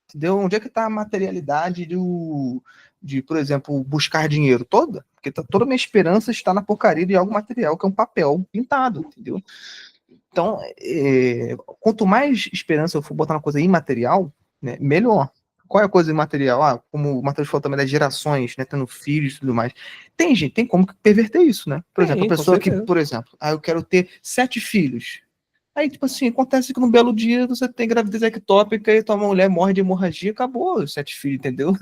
Entendeu? Onde é que está a materialidade de, por exemplo, buscar dinheiro? Toda? Porque toda a minha esperança está na porcaria de algo material, que é um papel pintado, entendeu? Então, quanto mais esperança eu for botar uma coisa imaterial, né, melhor. Qual é a coisa imaterial? Como o Matheus falou também das gerações, né, tendo filhos e tudo mais. Tem como perverter isso, né? Por exemplo, a pessoa que, por exemplo, eu quero ter 7 filhos. Aí, tipo assim, acontece que num belo dia você tem gravidez ectópica e tua mulher morre de hemorragia, acabou os 7 filhos, entendeu?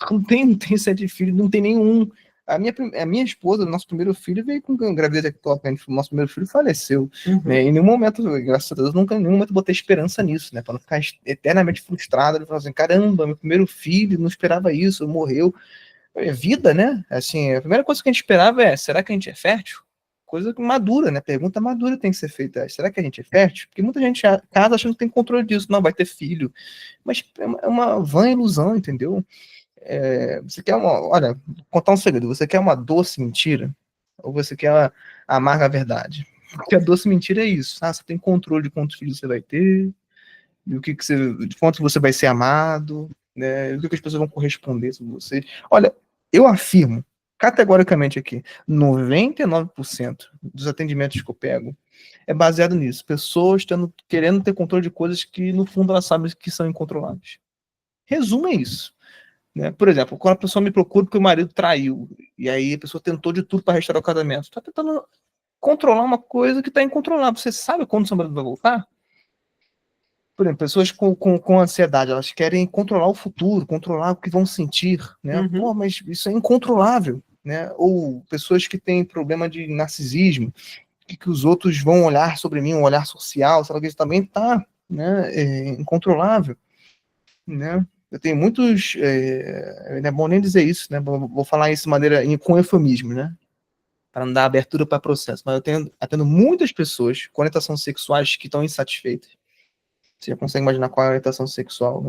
Não tem 7 filhos, não tem nenhum. A minha esposa, nosso primeiro filho, veio com gravidez ectópica, nosso primeiro filho faleceu. Uhum. Né? Em nenhum momento, graças a Deus, nunca em nenhum momento botei esperança nisso, né? Para não ficar eternamente frustrado, ele falou assim, caramba, meu primeiro filho, não esperava isso, morreu. É vida, né? Assim, a primeira coisa que a gente esperava é, será que a gente é fértil? Coisa madura, né? Pergunta madura tem que ser feita. Será que a gente é fértil? Porque muita gente casa achando que tem controle disso. Não, vai ter filho. Mas é uma vã ilusão, entendeu? Você quer olha, vou contar um segredo. Você quer uma doce mentira? Ou você quer a amarga verdade? Porque a doce mentira é isso. Você tem controle de quantos filhos você vai ter, de quanto você vai ser amado, né? O que as pessoas vão corresponder sobre você. Olha, eu afirmo categoricamente aqui, 99% dos atendimentos que eu pego é baseado nisso. Pessoas querendo ter controle de coisas que, no fundo, elas sabem que são incontroláveis. Resumo é isso. Né? Por exemplo, quando a pessoa me procura porque o marido traiu, e aí a pessoa tentou de tudo para restaurar o casamento, está tentando controlar uma coisa que está incontrolável. Você sabe quando o seu marido vai voltar? Por exemplo, pessoas com ansiedade, elas querem controlar o futuro, controlar o que vão sentir, né? Uhum. Pô, mas isso é incontrolável, né? Ou pessoas que têm problema de narcisismo, que os outros vão olhar sobre mim, um olhar social, sabe que isso também está, né, incontrolável, né? Eu tenho muitos, não é bom nem dizer isso, né? Vou falar isso de maneira com eufemismo, né? Para não dar abertura para processo, mas eu atendo muitas pessoas com orientações sexuais que estão insatisfeitas. Você já consegue imaginar qual é a orientação sexual?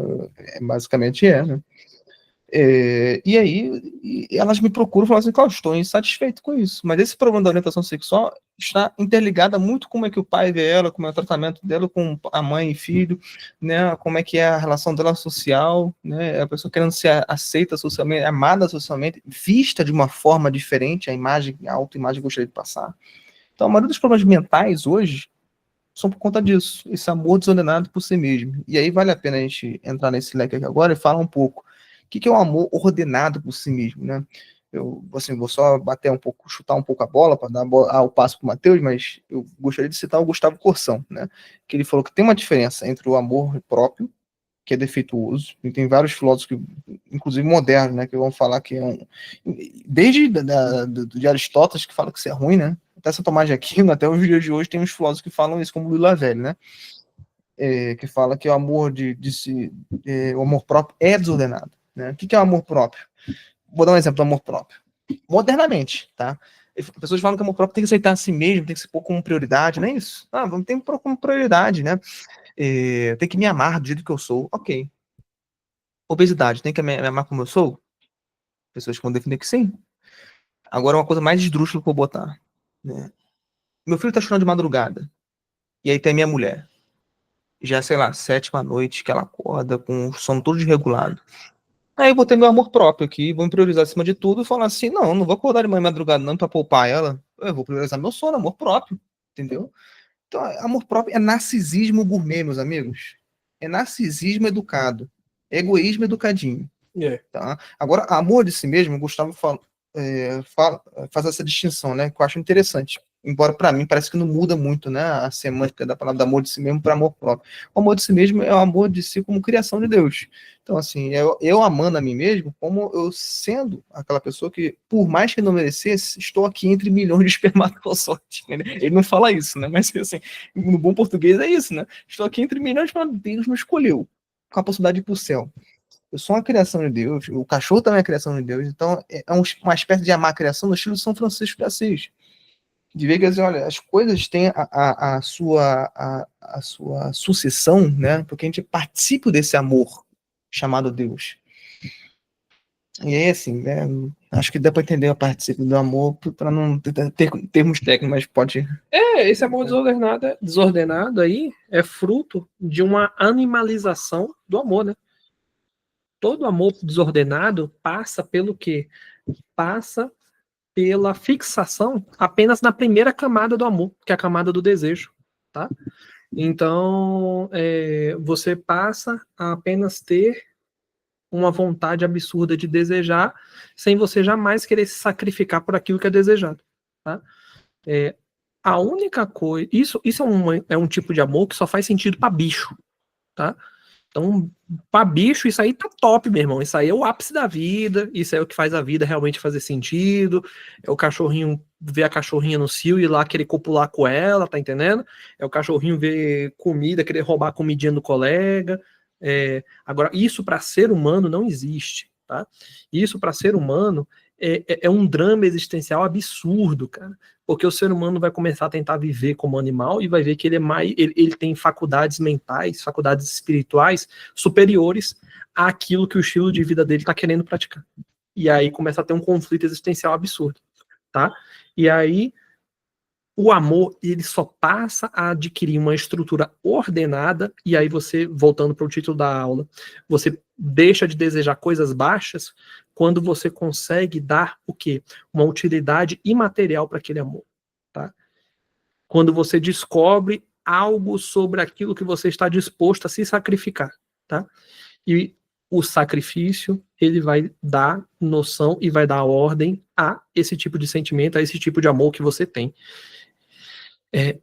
Basicamente né? E aí, elas me procuram e falam assim, Cláudio, estou insatisfeito com isso. Mas esse problema da orientação sexual está interligado muito como é que o pai vê ela, como é o tratamento dela com a mãe e filho, né? Como é que é a relação dela social, né? A pessoa querendo ser aceita socialmente, amada socialmente, vista de uma forma diferente, a autoimagem que eu gostaria de passar. Então, a maioria dos problemas mentais hoje são por conta disso, esse amor desordenado por si mesmo. E aí vale a pena a gente entrar nesse leque aqui agora e falar um pouco o que é o amor ordenado por si mesmo, né? Eu, assim, vou só bater um pouco, chutar um pouco a bola para dar o passo para o Matheus, mas eu gostaria de citar o Gustavo Corsão, né? Que ele falou que tem uma diferença entre o amor próprio, que é defeituoso, e tem vários filósofos, inclusive modernos, né, que vão falar que desde de Aristóteles, que fala que isso é ruim, né? Até São Tomás de Aquino, até os dias de hoje, tem uns filósofos que falam isso, como o Lula Velho, né? Que fala que o amor o amor próprio é desordenado. Né? O que é o amor próprio? Vou dar um exemplo do amor próprio. Modernamente, tá? Pessoas falam que amor próprio tem que aceitar a si mesmo, tem que se pôr como prioridade, não é isso? Vamos ter que pôr como prioridade, né? Tem que me amar do jeito que eu sou. Ok. Obesidade, tem que me amar como eu sou? Pessoas que vão defender que sim. Agora, uma coisa mais esdrúxula que eu vou botar, né? Meu filho tá chorando de madrugada. E aí tem a minha mulher. Já, sei lá, 7ª noite que ela acorda com o sono todo desregulado. Aí eu vou ter meu amor próprio aqui, vou me priorizar acima de tudo e falar assim, não vou acordar de manhã madrugada não pra poupar ela. Eu vou priorizar meu sono, amor próprio. Entendeu? Então, amor próprio é narcisismo gourmet, meus amigos. É narcisismo educado. Egoísmo educadinho. Tá? Agora, amor de si mesmo, o Gustavo faz essa distinção, né? Que eu acho interessante. Embora, para mim, parece que não muda muito, né? A semântica da palavra amor de si mesmo para amor próprio. O amor de si mesmo é o amor de si como criação de Deus. Então, assim, eu amando a mim mesmo, como eu sendo aquela pessoa que, por mais que não merecesse, estou aqui entre milhões de espermatozoides. Né? Ele não fala isso, né? Mas, assim, no bom português é isso, né? Estou aqui entre milhões de Deus me escolheu com a possibilidade de ir para o céu. Eu sou uma criação de Deus, o cachorro também é criação de Deus, então uma espécie de amar a criação no estilo de São Francisco de Assis. De ver que assim, olha, as coisas têm a sua sucessão, né? Porque a gente participa desse amor chamado Deus. E aí, assim, né? Acho que dá para entender a participo do amor para não ter termos técnicos, mas pode. Esse amor desordenado aí é fruto de uma animalização do amor, né? Todo amor desordenado passa pelo quê? Passa pela fixação apenas na primeira camada do amor, que é a camada do desejo, tá? Então, você passa a apenas ter uma vontade absurda de desejar, sem você jamais querer se sacrificar por aquilo que é desejado, tá? A única coisa... Isso é um tipo de amor que só faz sentido para bicho, tá? Então, pra bicho, isso aí tá top, meu irmão. Isso aí é o ápice da vida. Isso é o que faz a vida realmente fazer sentido. É o cachorrinho ver a cachorrinha no cio e ir lá querer copular com ela, tá entendendo? É o cachorrinho ver comida, querer roubar a comidinha do colega. Agora, isso para ser humano não existe, tá? Isso para ser humano é um drama existencial absurdo, cara. Porque o ser humano vai começar a tentar viver como animal e vai ver que ele tem faculdades mentais, faculdades espirituais superiores àquilo que o estilo de vida dele está querendo praticar. E aí começa a ter um conflito existencial absurdo, tá? E aí o amor, ele só passa a adquirir uma estrutura ordenada, e aí você, voltando para o título da aula, você deixa de desejar coisas baixas quando você consegue dar o quê? Uma utilidade imaterial para aquele amor, tá? Quando você descobre algo sobre aquilo que você está disposto a se sacrificar, tá? E o sacrifício, ele vai dar noção e vai dar ordem a esse tipo de sentimento, a esse tipo de amor que você tem.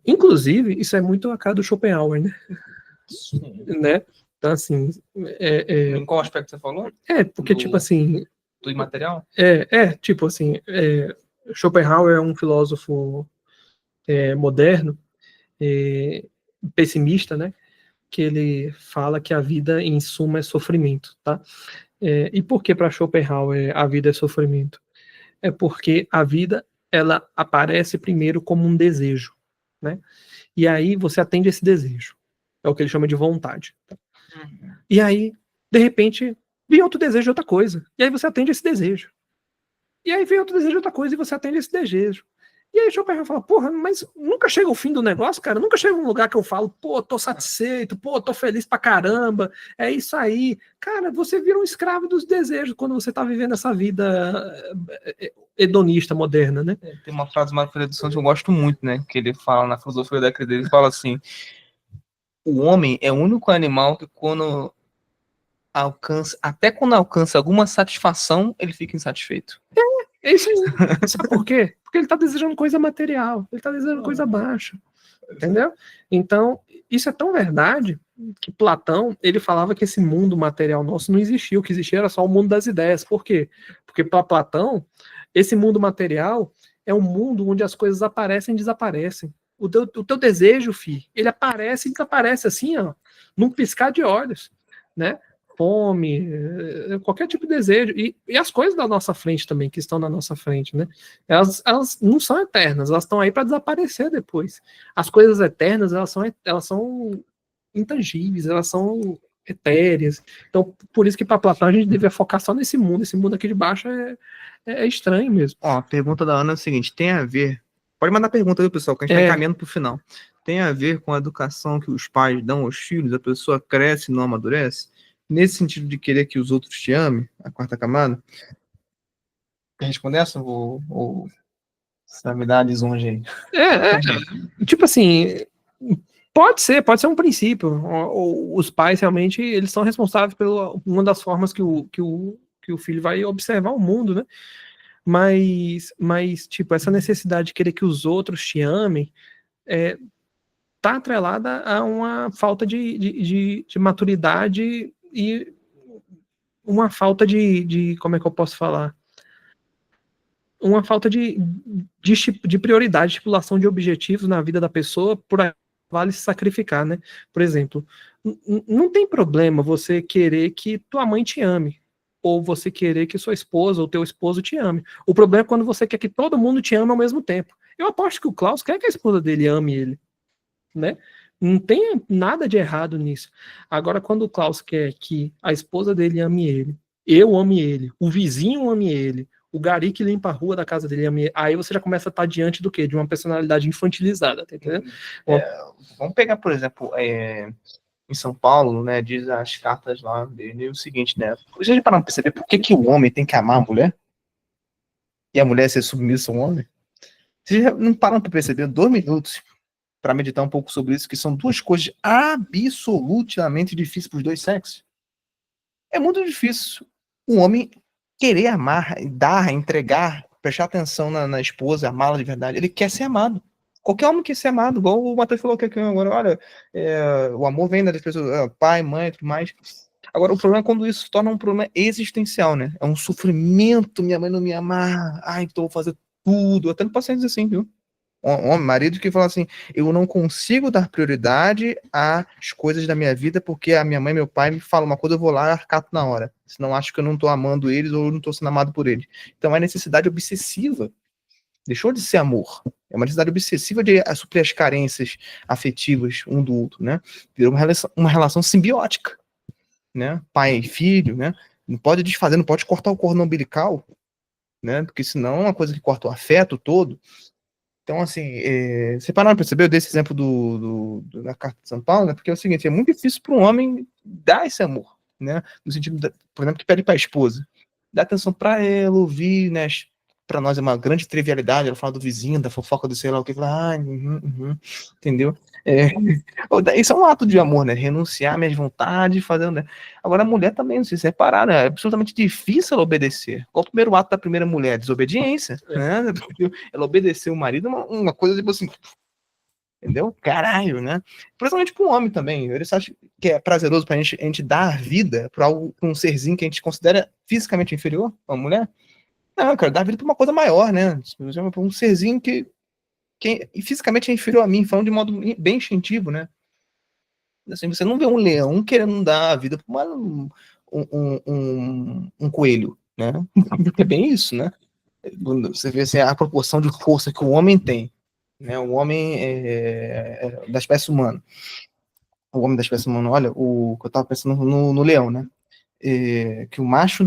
Inclusive, isso é muito a cara do Schopenhauer, né? Sim. Né? Então, assim... Em qual aspecto você falou? Porque, tipo assim... Do imaterial? Tipo assim... Schopenhauer é um filósofo moderno, pessimista, né? Que ele fala que a vida, em suma, é sofrimento, tá? E por que para Schopenhauer a vida é sofrimento? É porque a vida, ela aparece primeiro como um desejo, né? E aí você atende esse desejo. É o que ele chama de vontade. Tá? E aí, de repente, vem outro desejo de outra coisa. E aí você atende esse desejo. E aí vem outro desejo de outra coisa e você atende esse desejo. E aí Schopenhauer fala, porra, mas nunca chega o fim do negócio, cara? Nunca chega um lugar que eu falo, pô, tô satisfeito, pô, tô feliz pra caramba, é isso aí. Cara, você vira um escravo dos desejos quando você tá vivendo essa vida hedonista, moderna, né? Tem uma frase mais que eu gosto muito, né? Que ele fala na filosofia da crise, ele fala assim, o homem é o único animal que até quando alcança alguma satisfação, ele fica insatisfeito. É isso aí. Sabe por quê? Porque ele tá desejando coisa material, ele tá desejando coisa baixa. Entendeu? Então, isso é tão verdade que Platão, ele falava que esse mundo material nosso não existia, o que existia era só o mundo das ideias. Por quê? Porque para Platão, esse mundo material é um mundo onde as coisas aparecem e desaparecem. O teu desejo, filho, ele aparece e desaparece assim, ó, num piscar de olhos, né? fome, qualquer tipo de desejo, e as coisas da nossa frente também, que estão na nossa frente, né? Elas não são eternas, elas estão aí para desaparecer depois. As coisas eternas, elas são intangíveis, elas são etéreas. Então, por isso que para Platão a gente devia focar só nesse mundo. Esse mundo aqui de baixo é estranho mesmo. Ó, a pergunta da Ana é o seguinte: tem a ver. Pode mandar pergunta aí, pessoal, que a gente está encaminhando para o final. Tem a ver com a educação que os pais dão aos filhos? A pessoa cresce e não amadurece? Nesse sentido de querer que os outros te amem, a quarta camada? Quer responder essa? Ou você vai me dar a lisonja aí? Tipo assim, pode ser um princípio. Os pais realmente eles são responsáveis pela uma das formas que o filho vai observar o mundo, né? Mas tipo, essa necessidade de querer que os outros te amem tá atrelada a uma falta de maturidade e uma falta como é que eu posso falar? Uma falta de prioridade, de estipulação de objetivos na vida da pessoa, por aí vale se sacrificar, né? Por exemplo, não tem problema você querer que tua mãe te ame, ou você querer que sua esposa ou teu esposo te ame. O problema é quando você quer que todo mundo te ame ao mesmo tempo. Eu aposto que o Klaus quer que a esposa dele ame ele, né? Não tem nada de errado nisso. Agora, quando o Klaus quer que a esposa dele ame ele, eu ame ele, o vizinho ame ele, o gari que limpa a rua da casa dele ame ele, aí você já começa a estar diante do quê? De uma personalidade infantilizada, tá entendendo? Vamos pegar, por exemplo, em São Paulo, né, diz as cartas lá dele o seguinte, né? Vocês pararam pra perceber por que o homem tem que amar a mulher? E a mulher ser submissa ao homem? Vocês não param para perceber 2 minutos para meditar um pouco sobre isso, que são duas coisas absolutamente difíceis para os dois sexos? É muito difícil um homem querer amar, dar, entregar, prestar atenção na esposa, amá-la de verdade. Ele quer ser amado. Qualquer homem quer ser amado, igual o Matheus falou aqui agora. Olha, o amor vem das pessoas, pai, mãe e tudo mais. Agora, o problema é quando isso se torna um problema existencial, né? É um sofrimento, minha mãe não me amar, então vou fazer tudo. Até no pacientes assim, viu? Homem, marido que fala assim: eu não consigo dar prioridade às coisas da minha vida porque a minha mãe e meu pai me falam uma coisa, eu vou lá e arcato na hora. Senão acho que eu não estou amando eles ou eu não estou sendo amado por eles. Então é necessidade obsessiva. Deixou de ser amor. É uma necessidade obsessiva de suprir as carências afetivas um do outro, né? Virou uma relação simbiótica, né? Pai e filho, né? Não pode desfazer, não pode cortar o cordão umbilical, né? Porque senão é uma coisa que corta o afeto todo. Então, assim, você parou para perceber, eu dei esse exemplo da Carta de São Paulo, né? Porque é o seguinte, é muito difícil para um homem dar esse amor, né? No sentido, por exemplo, que pede para a esposa. Dar atenção para ela, ouvir, né? Para nós é uma grande trivialidade, ela fala do vizinho, da fofoca do sei lá o que, fala, entendeu? Isso é um ato de amor, né? Renunciar às minhas vontades, fazendo, né? Agora a mulher também, não se separar, né? É absolutamente difícil ela obedecer. Qual o primeiro ato da primeira mulher? Desobediência, né? Ela obedeceu o marido, uma coisa tipo assim, entendeu? Caralho, né? Principalmente para o homem também. Ele acha que é prazeroso para a gente dar vida para um serzinho que a gente considera fisicamente inferior, uma mulher. Não, eu quero dar vida para uma coisa maior, né? Para um serzinho que fisicamente é inferior a mim, falando de modo bem instintivo, né? Assim, você não vê um leão querendo dar a vida para um coelho, né? É bem isso, né? Você vê assim, a proporção de força que o homem tem, né? O homem da espécie humana. O homem da espécie humana, olha, o que eu estava pensando no leão, né? Que o macho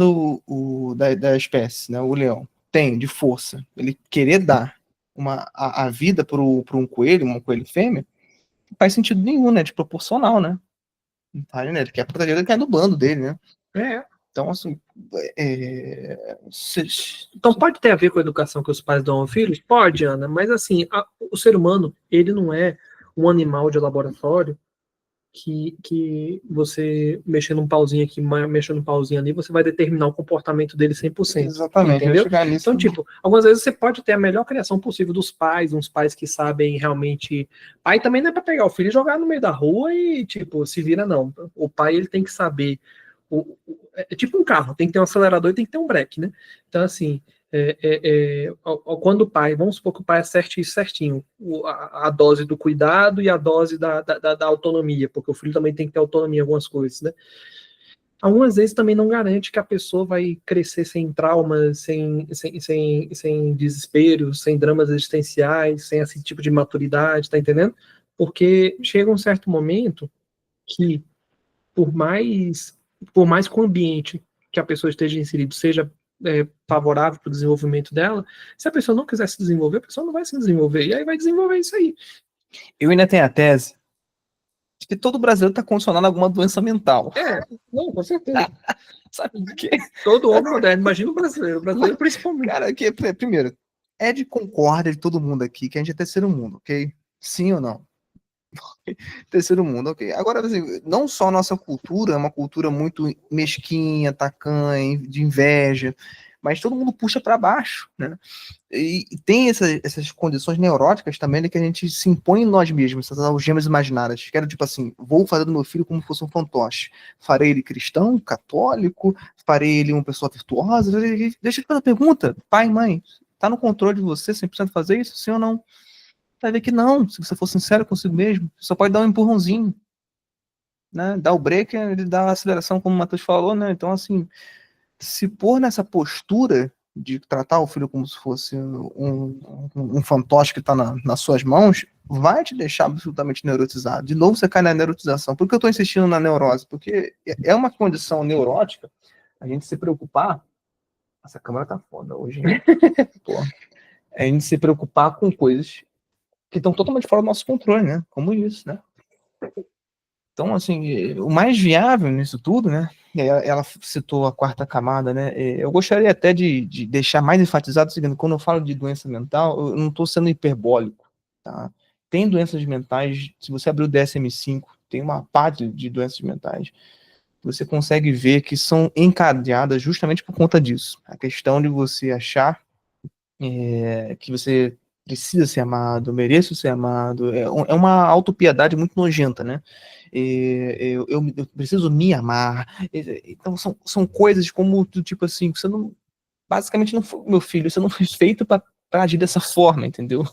da espécie, né, o leão, tem de força, ele querer dar a vida para um coelho fêmea, não faz sentido nenhum, né? Desproporcional, né? Não faz, né? Ele quer proteger, ele quer no bando dele, né? Então, assim. Então pode ter a ver com a educação que os pais dão aos filhos? Pode, Ana, mas assim, o ser humano, ele não é um animal de laboratório que você mexendo um pauzinho aqui, mexendo um pauzinho ali, você vai determinar o comportamento dele 100%. Exatamente. Entendeu? Então, tipo, algumas vezes você pode ter a melhor criação possível dos pais, uns pais que sabem realmente... Pai também não é para pegar o filho e jogar no meio da rua e, tipo, se vira, não. O pai, ele tem que saber... É tipo um carro, tem que ter um acelerador e tem que ter um breque, né? Então, assim... quando o pai, vamos supor que o pai acerte isso certinho, a dose do cuidado e a dose da autonomia, porque o filho também tem que ter autonomia em algumas coisas, né? algumas vezes também não garante que a pessoa vai crescer sem traumas, sem desespero, sem dramas existenciais, sem esse tipo de maturidade, tá entendendo? Porque chega um certo momento que, por mais, por mais que o ambiente que a pessoa esteja inserido seja favorável para o desenvolvimento dela, se a pessoa não quiser se desenvolver, a pessoa não vai se desenvolver, e aí vai desenvolver isso aí. Eu ainda tenho a tese de que todo brasileiro está condicionado a alguma doença mental. Não, com certeza. Sabe por quê? Todo homem moderno, imagina o brasileiro principalmente. Cara, que, primeiro, Ed concorda de todo mundo aqui que a gente é terceiro mundo, ok? Sim ou não? Terceiro mundo, ok. Agora, assim, não só a nossa cultura é uma cultura muito mesquinha, tacanha, de inveja, mas todo mundo puxa para baixo, né? E tem essas condições neuróticas também, né, que a gente se impõe em nós mesmos, essas algemas imaginárias. Quero, tipo assim, vou fazer do meu filho como se fosse um fantoche. Farei ele cristão, católico, farei ele uma pessoa virtuosa. Deixa eu te fazer uma pergunta, pai e mãe, tá no controle de você 100% fazer isso, sim ou não? Vai ver que não, se você for sincero consigo mesmo, você só pode dar um empurrãozinho, né? Dar o break, ele dá a aceleração, como o Matheus falou, né? Então, assim, se pôr nessa postura de tratar o filho como se fosse um fantoche que está nas suas mãos, vai te deixar absolutamente neurotizado. De novo, você cai na neurotização. Por que eu estou insistindo na neurose? Porque é uma condição neurótica a gente se preocupar. Essa câmera tá foda hoje, né? Pô. A gente se preocupar com coisas que estão totalmente fora do nosso controle, né? Como isso, né? Então, assim, o mais viável nisso tudo, né? Ela citou a quarta camada, né? Eu gostaria até de deixar mais enfatizado o seguinte: quando eu falo de doença mental, eu não estou sendo hiperbólico, tá? Tem doenças mentais, se você abrir o DSM-5, tem uma parte de doenças mentais, você consegue ver que são encadeadas justamente por conta disso. A questão de você achar que você precisa ser amado, mereço ser amado, é uma autopiedade muito nojenta, né? Eu preciso me amar. Então são coisas como do tipo assim, você não, basicamente não foi meu filho, você não foi feito para agir dessa forma, entendeu?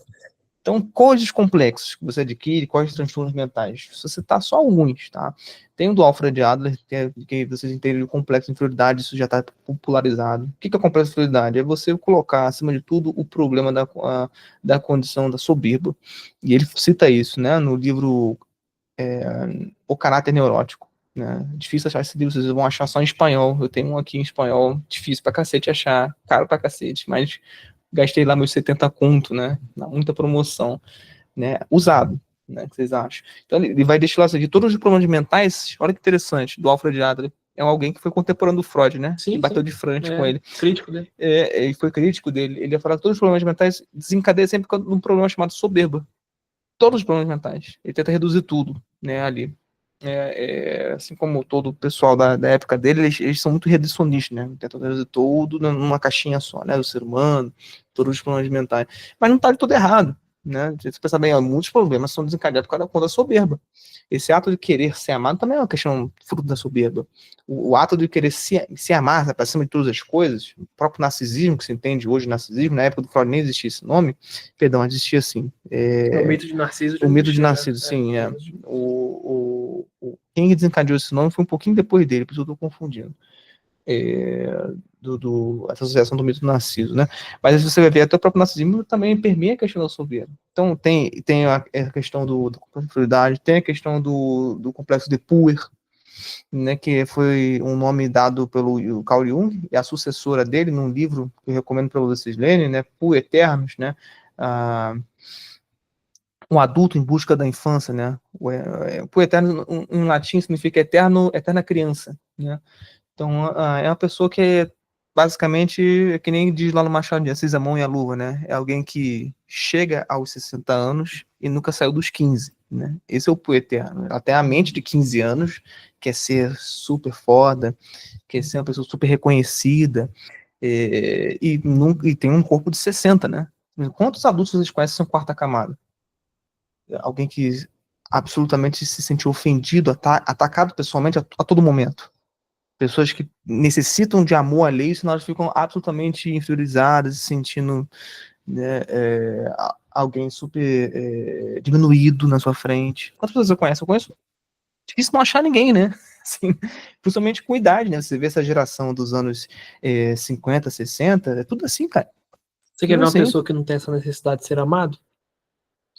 Então, códigos complexos que você adquire, quais transtornos mentais? Se você tá só alguns, tá? Tem o do Alfred Adler, que vocês entendem o complexo de inferioridade, isso já está popularizado. O que é complexo de inferioridade? É você colocar, acima de tudo, o problema da condição da soberba. E ele cita isso, né, no livro O Caráter Neurótico. Né? Difícil achar esse livro, vocês vão achar só em espanhol. Eu tenho um aqui em espanhol, difícil pra cacete achar, caro pra cacete, mas gastei lá meus 70 conto, né? Muita promoção, né? Usado, né? O que vocês acham? Então ele vai destilar de todos os problemas mentais. Olha que interessante, do Alfred Adler. É alguém que foi contemporâneo do Freud, né? Sim, que bateu de frente com ele. Crítico dele. Ele foi crítico dele. Ele ia falar que todos os problemas mentais desencadeiam sempre um problema chamado soberba. Todos os problemas mentais. Ele tenta reduzir tudo, né? Ali. Assim como todo o pessoal da época dele, eles são muito reducionistas, né? Tentam reduzir tudo numa caixinha só, né? Do ser humano, todos os problemas mentais. Mas não está de todo errado, né? Se você pensar bem, muitos problemas são desencadeados por conta da soberba. Esse ato de querer ser amado também é uma questão fruto da soberba. O ato de querer se amar para cima de todas as coisas, o próprio narcisismo, que se entende hoje, narcisismo, na época do Freud nem existia esse nome, perdão, existia sim. O mito de Narciso. O mito de Narciso, sim, quem desencadeou esse nome foi um pouquinho depois dele, por isso eu estou confundindo. Essa associação do mito do Narciso, né? Mas você vai ver, até o próprio narcisismo também permeia a questão da soberba. Então tem a questão da complexidade, tem a questão do complexo de Puer, né, que foi um nome dado pelo Carl Jung, e a sucessora dele, num livro que eu recomendo para vocês lerem, né, Puer Eternos, né, um adulto em busca da infância, né? O eterno, em latim, significa eterna criança, né? Então, é uma pessoa que é basicamente, que nem diz lá no Machado de Assis, a mão e a lua, né? É alguém que chega aos 60 anos e nunca saiu dos 15, né? Esse é o poeterno. Ela tem a mente de 15 anos, quer ser super foda, quer ser uma pessoa super reconhecida, e tem um corpo de 60, né? Quantos adultos vocês conhecem que são quarta camada? Alguém que absolutamente se sentiu ofendido, atacado pessoalmente a todo momento. Pessoas que necessitam de amor alheio, senão elas ficam absolutamente inferiorizadas, se sentindo, né, alguém super diminuído na sua frente. Quantas pessoas você conhece? Eu conheço. Difícil não achar ninguém, né? Assim, principalmente com idade, né? Você vê essa geração dos anos 50, 60, é tudo assim, cara. Você quer ver uma Assim. pessoa que não tem essa necessidade de ser amado?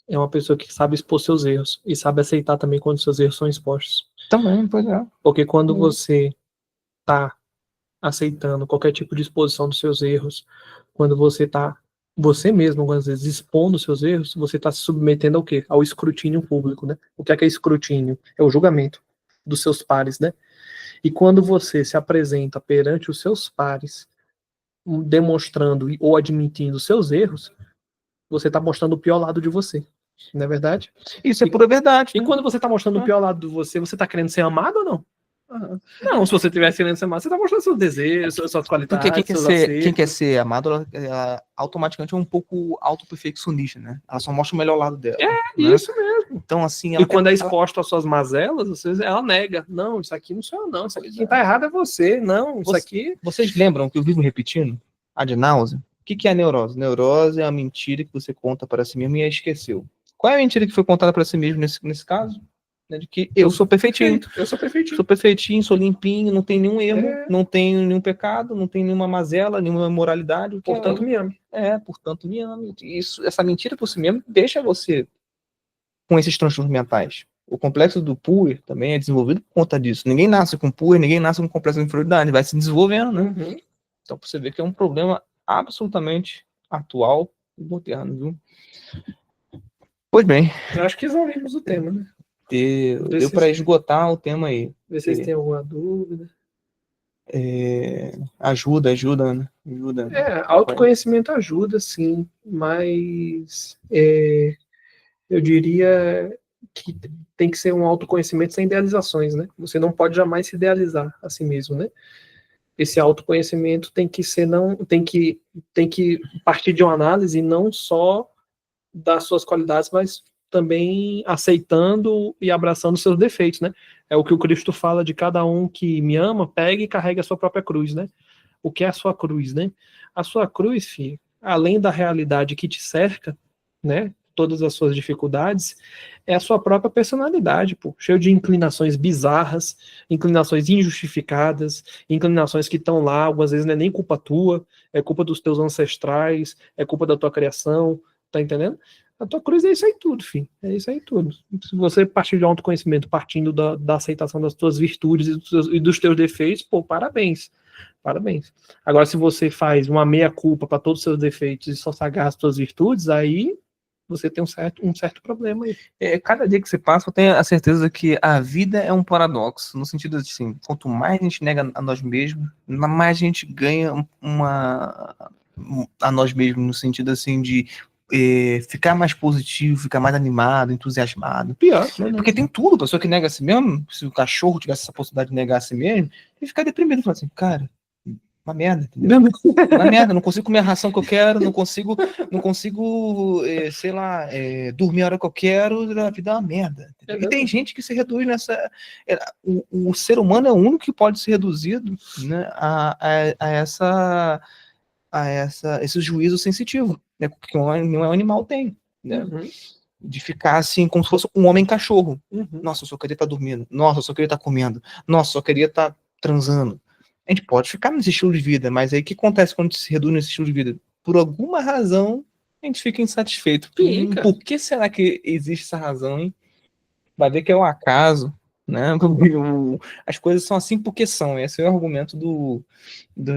É uma pessoa que sabe expor seus erros e sabe aceitar também quando seus erros são expostos. Também, pois é. Porque quando você tá aceitando qualquer tipo de exposição dos seus erros, quando você tá você mesmo, às vezes, expondo os seus erros, você está se submetendo ao quê? Ao escrutínio público, né? O que é escrutínio? É o julgamento dos seus pares, né? E quando você se apresenta perante os seus pares, demonstrando ou admitindo os seus erros, você está mostrando o pior lado de você. Não é verdade? Isso é pura verdade. E quando você está mostrando o pior lado de você está querendo ser amado ou não? Não, se você tivesse querendo ser amado, você está mostrando seus desejos, suas qualidades, porque seus acertos. quem quer ser amado, ela automaticamente é um pouco autoperfeccionista, né? Ela só mostra o melhor lado dela. É, né? isso mesmo. Então, assim, E quando é exposto às suas mazelas, ela nega. Não, isso aqui não sou eu, não. Isso aqui quem tá errado é você. Não, isso aqui... Vocês lembram que eu vivo repetindo? Ad náusea? O que é a neurose? Neurose é a mentira que você conta para si mesmo e esqueceu. Qual é a mentira que foi contada para si mesmo nesse caso? De que eu sou perfeitinho. Eu sou perfeitinho. Sou perfeitinho, sou limpinho, não tenho nenhum erro, não tenho nenhum pecado, não tenho nenhuma mazela, nenhuma imoralidade. Portanto, me ame. Portanto, me ame. Essa mentira por si mesmo deixa você com esses transtornos mentais. O complexo do Puer também é desenvolvido por conta disso. Ninguém nasce com Puer, ninguém nasce com complexo de inferioridade, vai se desenvolvendo, né? Uhum. Então, você vê que é um problema absolutamente atual e moderno, viu? Pois bem. Eu acho que resolvemos o tema, né? Deu para esgotar o tema aí. Ver se vocês têm alguma dúvida. Ajuda, né? Ajuda. Autoconhecimento ajuda, sim, mas eu diria que tem que ser um autoconhecimento sem idealizações, né? Você não pode jamais se idealizar a si mesmo, né? Esse autoconhecimento tem que partir de uma análise não só das suas qualidades, mas também aceitando e abraçando seus defeitos, né? É o que o Cristo fala de cada um que me ama, pegue e carregue a sua própria cruz, né? O que é a sua cruz, né? A sua cruz, filho, além da realidade que te cerca, né? Todas as suas dificuldades, é a sua própria personalidade, pô, cheio de inclinações bizarras, inclinações injustificadas, inclinações que estão lá, algumas vezes não é nem culpa tua, é culpa dos teus ancestrais, é culpa da tua criação, tá entendendo? A tua cruz é isso aí tudo, filho. É isso aí tudo. Se você partir de autoconhecimento, partindo da aceitação das tuas virtudes e dos teus defeitos, pô, parabéns. Parabéns. Agora, se você faz uma meia-culpa para todos os seus defeitos e só sagar as tuas virtudes, aí você tem um certo problema aí. Cada dia que você passa, eu tenho a certeza que a vida é um paradoxo, no sentido assim, quanto mais a gente nega a nós mesmos, mais a gente ganha a nós mesmos, no sentido assim de ficar mais positivo, ficar mais animado, entusiasmado. Pior, porque tem tudo, a pessoa que nega a si mesmo, se o cachorro tivesse essa possibilidade de negar a si mesmo, ele ficar deprimido, falar assim, cara, uma merda, entendeu? Uma merda, não consigo comer a ração que eu quero, não consigo sei lá, dormir a hora que eu quero, a vida é uma merda. E tem gente que se reduz nessa... O ser humano é o único que pode ser reduzido, né, esse juízo sensitivo, né, que nenhum animal tem, né? Uhum. De ficar assim, como se fosse um homem-cachorro. Uhum. Nossa, eu só queria estar dormindo. Nossa, eu só queria estar comendo. Nossa, eu só queria estar transando. A gente pode ficar nesse estilo de vida, mas aí o que acontece quando a gente se reduz nesse estilo de vida? Por alguma razão, a gente fica insatisfeito. Por que será que existe essa razão, hein? Vai ver que é um acaso, né? As coisas são assim porque são. Esse é o argumento dos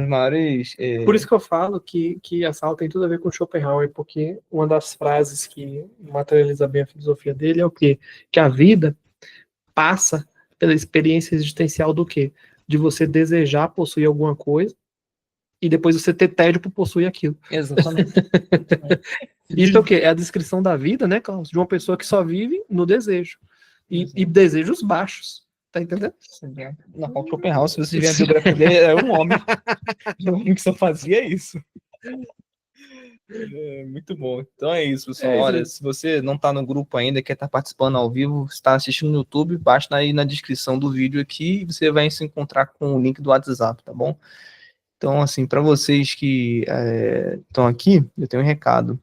maiores... Por isso que eu falo que essa aula tem tudo a ver com Schopenhauer, porque uma das frases que materializa bem a filosofia dele é o quê? Que a vida passa pela experiência existencial do quê? De você desejar possuir alguma coisa e depois você ter tédio por possuir aquilo. Exatamente. Isso é o quê? É a descrição da vida, né, Klaus? De uma pessoa que só vive no desejo. E desejos baixos. Tá entendendo? Na qual Schopenhauer, se você ver a biografia dele, é um homem. Um homem que só fazia isso. Muito bom. Então é isso, pessoal. Olha, se você não está no grupo ainda, quer estar participando ao vivo, está assistindo no YouTube, basta aí na descrição do vídeo aqui e você vai se encontrar com o link do WhatsApp, tá bom? Então, assim, para vocês que estão aqui, eu tenho um recado.